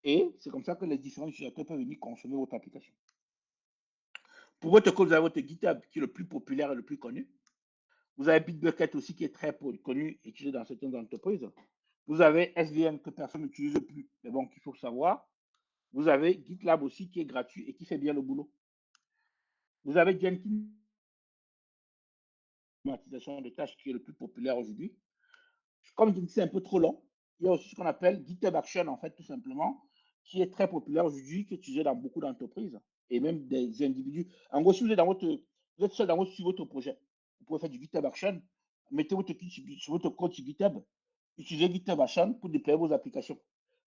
Et c'est comme ça que les différents utilisateurs peuvent venir consommer votre application. Pour votre code, vous avez votre GitHub qui est le plus populaire et le plus connu. Vous avez Bitbucket aussi qui est très connu et utilisé dans certaines entreprises. Vous avez SVN que personne n'utilise plus, mais bon, qu'il faut savoir. Vous avez GitLab aussi qui est gratuit et qui fait bien le boulot. Vous avez Jenkins, l'automatisation de tâches qui est le plus populaire aujourd'hui. Comme je dis, c'est un peu trop long. Il y a aussi ce qu'on appelle GitHub Action, en fait, tout simplement, qui est très populaire aujourd'hui, qui est utilisé dans beaucoup d'entreprises et même des individus. En gros, si vous êtes, vous êtes seul sur votre projet, vous pouvez faire du GitHub Action, mettez votre code sur GitHub, utilisez GitHub Action pour déployer vos applications.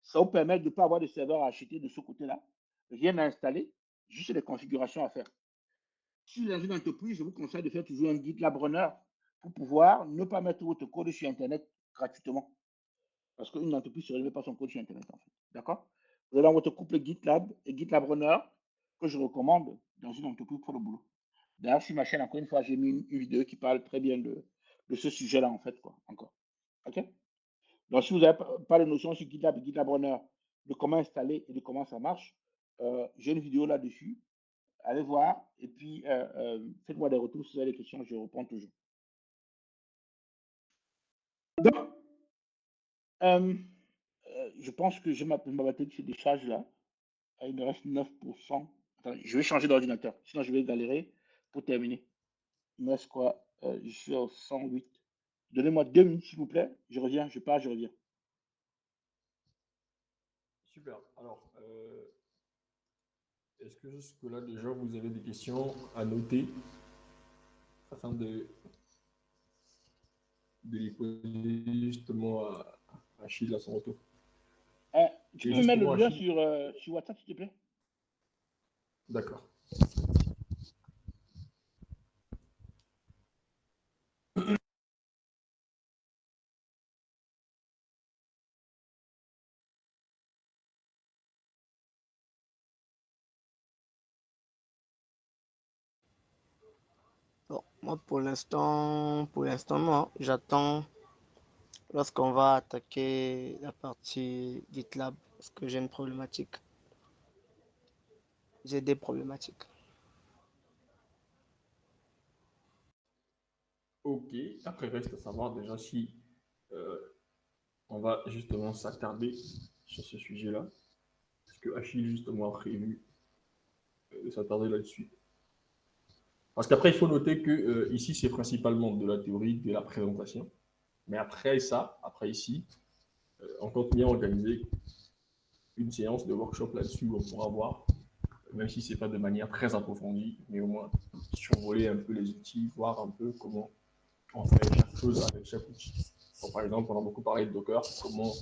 Ça vous permet de ne pas avoir de serveurs à acheter de ce côté-là, rien à installer, juste des configurations à faire. Si vous êtes dans une entreprise, je vous conseille de faire toujours un GitLab Runner pour pouvoir ne pas mettre votre code sur Internet gratuitement. Parce qu'une entreprise ne se met pas son code sur Internet, en fait. D'accord? Vous avez dans votre couple GitLab et GitLab Runner que je recommande dans une entreprise pour le boulot. D'ailleurs, sur ma chaîne, encore une fois, j'ai mis une vidéo qui parle très bien de ce sujet-là, en fait, quoi, encore. OK? Donc, si vous n'avez pas de notion sur GitLab et GitLab Runner de comment installer et de comment ça marche, j'ai une vidéo là-dessus allez voir et puis faites-moi des retours si vous avez des questions, je réponds toujours. Donc, je pense que j'ai ma batterie qui se décharge là. Il me reste 9%. Attends, je vais changer d'ordinateur, sinon je vais galérer pour terminer. Il me reste quoi? Je suis au 108. Donnez-moi 2 minutes, s'il vous plaît. Je reviens, je pars, je reviens. Super. Alors, est-ce que jusque-là, déjà, vous avez des questions à noter afin de les poser justement à Achille à son retour? Tu Et peux me mettre le justement, lien Achille, sur WhatsApp, s'il te plaît? d'accord. Bon, moi, pour l'instant, non. J'attends lorsqu'on va attaquer la partie GitLab, parce que j'ai une problématique. J'ai des problématiques. Ok. Après, reste à savoir déjà si euh, on va justement s'attarder sur ce sujet-là. Parce que Achille, justement, a prévu de s'attarder là-dessus. Parce qu'après, il faut noter que ici, c'est principalement de la théorie, de la présentation. Mais après ça, après ici, on compte bien organiser une séance de workshop là-dessus où on pourra voir, même si ce n'est pas de manière très approfondie, mais au moins survoler un peu les outils, voir un peu comment on fait chaque chose avec chaque outil. Donc, par exemple, on a beaucoup parlé de Docker, comment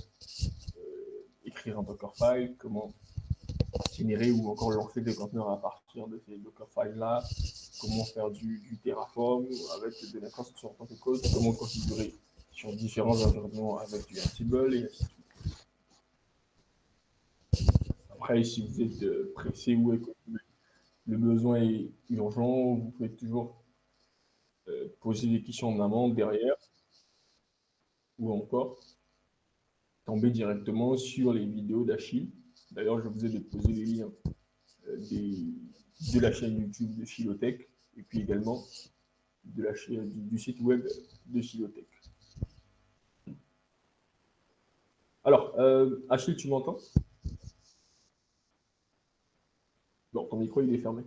écrire un Dockerfile, comment générer ou encore lancer des conteneurs à partir de ces Dockerfiles-là, comment faire du Terraform avec des infrastructures en tant que code, comment configurer sur différents environnements avec du Ansible et ainsi de suite. Après, si vous êtes pressé ou que le besoin est urgent, vous pouvez toujours poser des questions en amont, derrière, ou encore tomber directement sur les vidéos d'Achille. D'ailleurs, je vous ai déposé les liens de la chaîne YouTube de Philotech et puis également de la chaîne, du site web de Philotech. Alors, Achille, tu m'entends? Non, ton micro, il est fermé.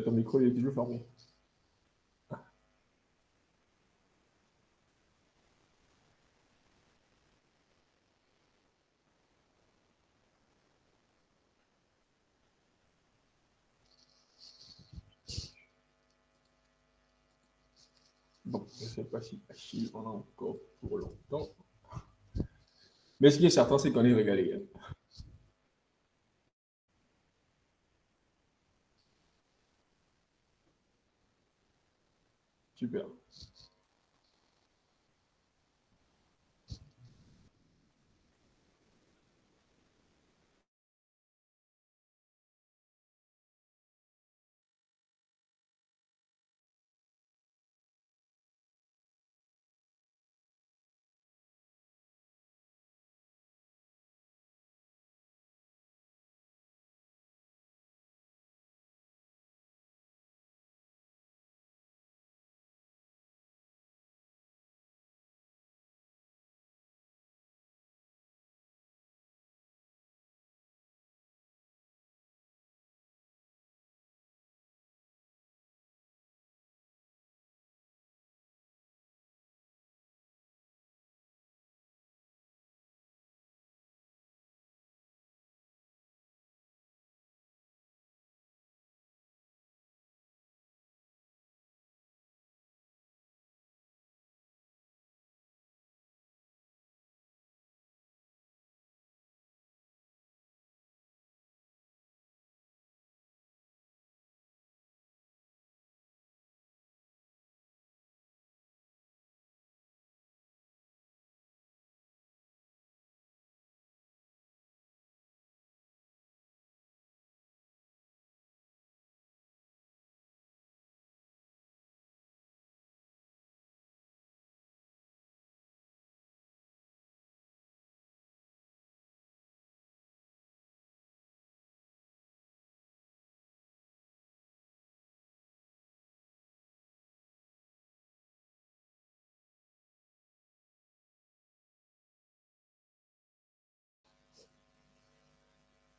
Ton micro, il est toujours fermé. Bon, je ne sais pas si Achille en a encore pour longtemps. Mais ce qui est certain, c'est qu'on est régalé. Hein. Super.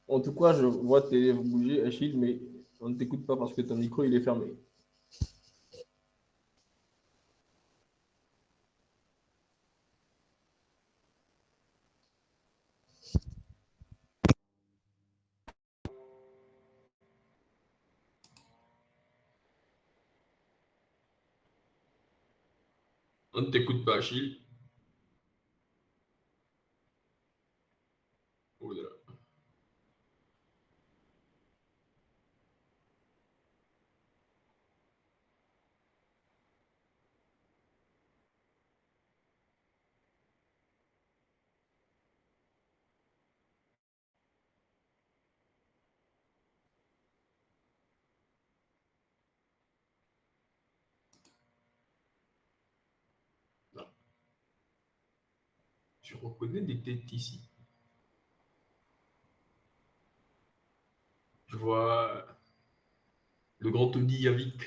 En tout cas, je vois tes lèvres bouger, Achille, mais on ne t'écoute pas parce que ton micro il est fermé. On ne t'écoute pas, Achille. Oh là là. Non. Je reconnais des têtes ici. Je vois le grand Tony Yavik.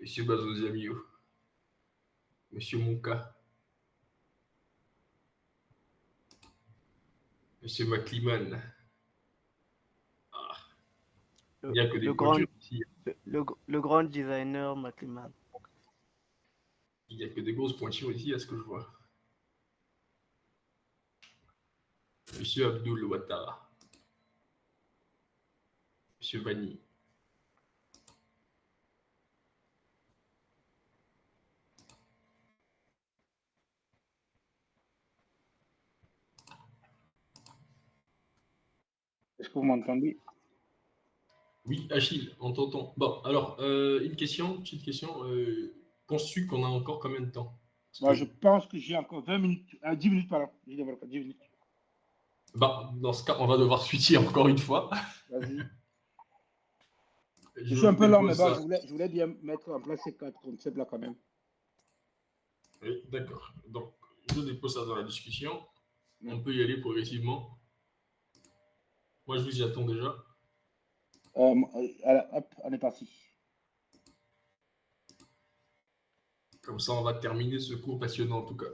Monsieur Bazozamio. Monsieur Monka. Monsieur McLeeman. Ah, il n'y a que des Le grand, pointures ici. le grand designer McLean. Il n'y a que des grosses pointures ici à ce que je vois. Monsieur Abdul Ouattara. Monsieur Vanni. Est-ce que vous m'entendez? Oui, Achille, on t'entend. Bon, alors, une petite question. Penses-tu qu'on a encore combien de temps? Parce Moi, que, je pense que j'ai encore 20 minutes, 10 minutes, pardon. J'ai dit, voilà, 10 minutes. bah, dans ce cas, on va devoir switcher encore une fois. Vas-y. Je Je suis un vous peu lent, mais dépose bon, ça. je voulais bien mettre en place ces quatre concepts-là quand même. Oui, d'accord. Donc, je dépose ça dans la discussion. Mm. On peut y aller progressivement. Moi, je vous y attends déjà. Hop, on est parti. Comme ça, on va terminer ce cours passionnant en tout cas.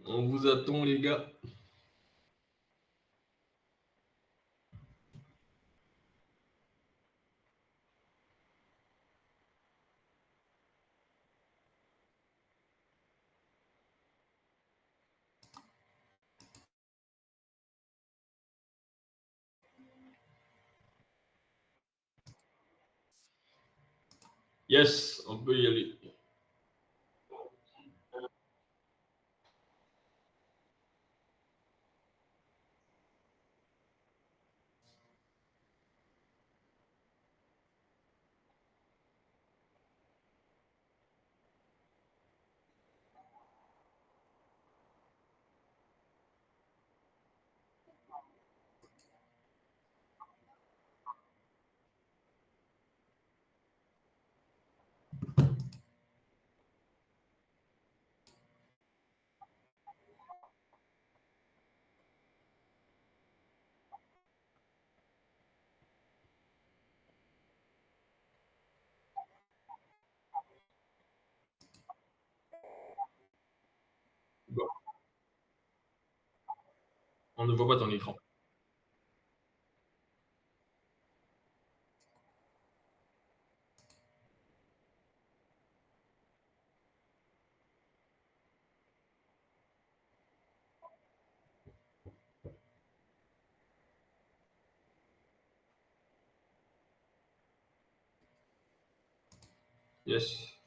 On vous attend, les gars. Yes, on peut y aller. Bon, on ne voit pas ton écran. Yes.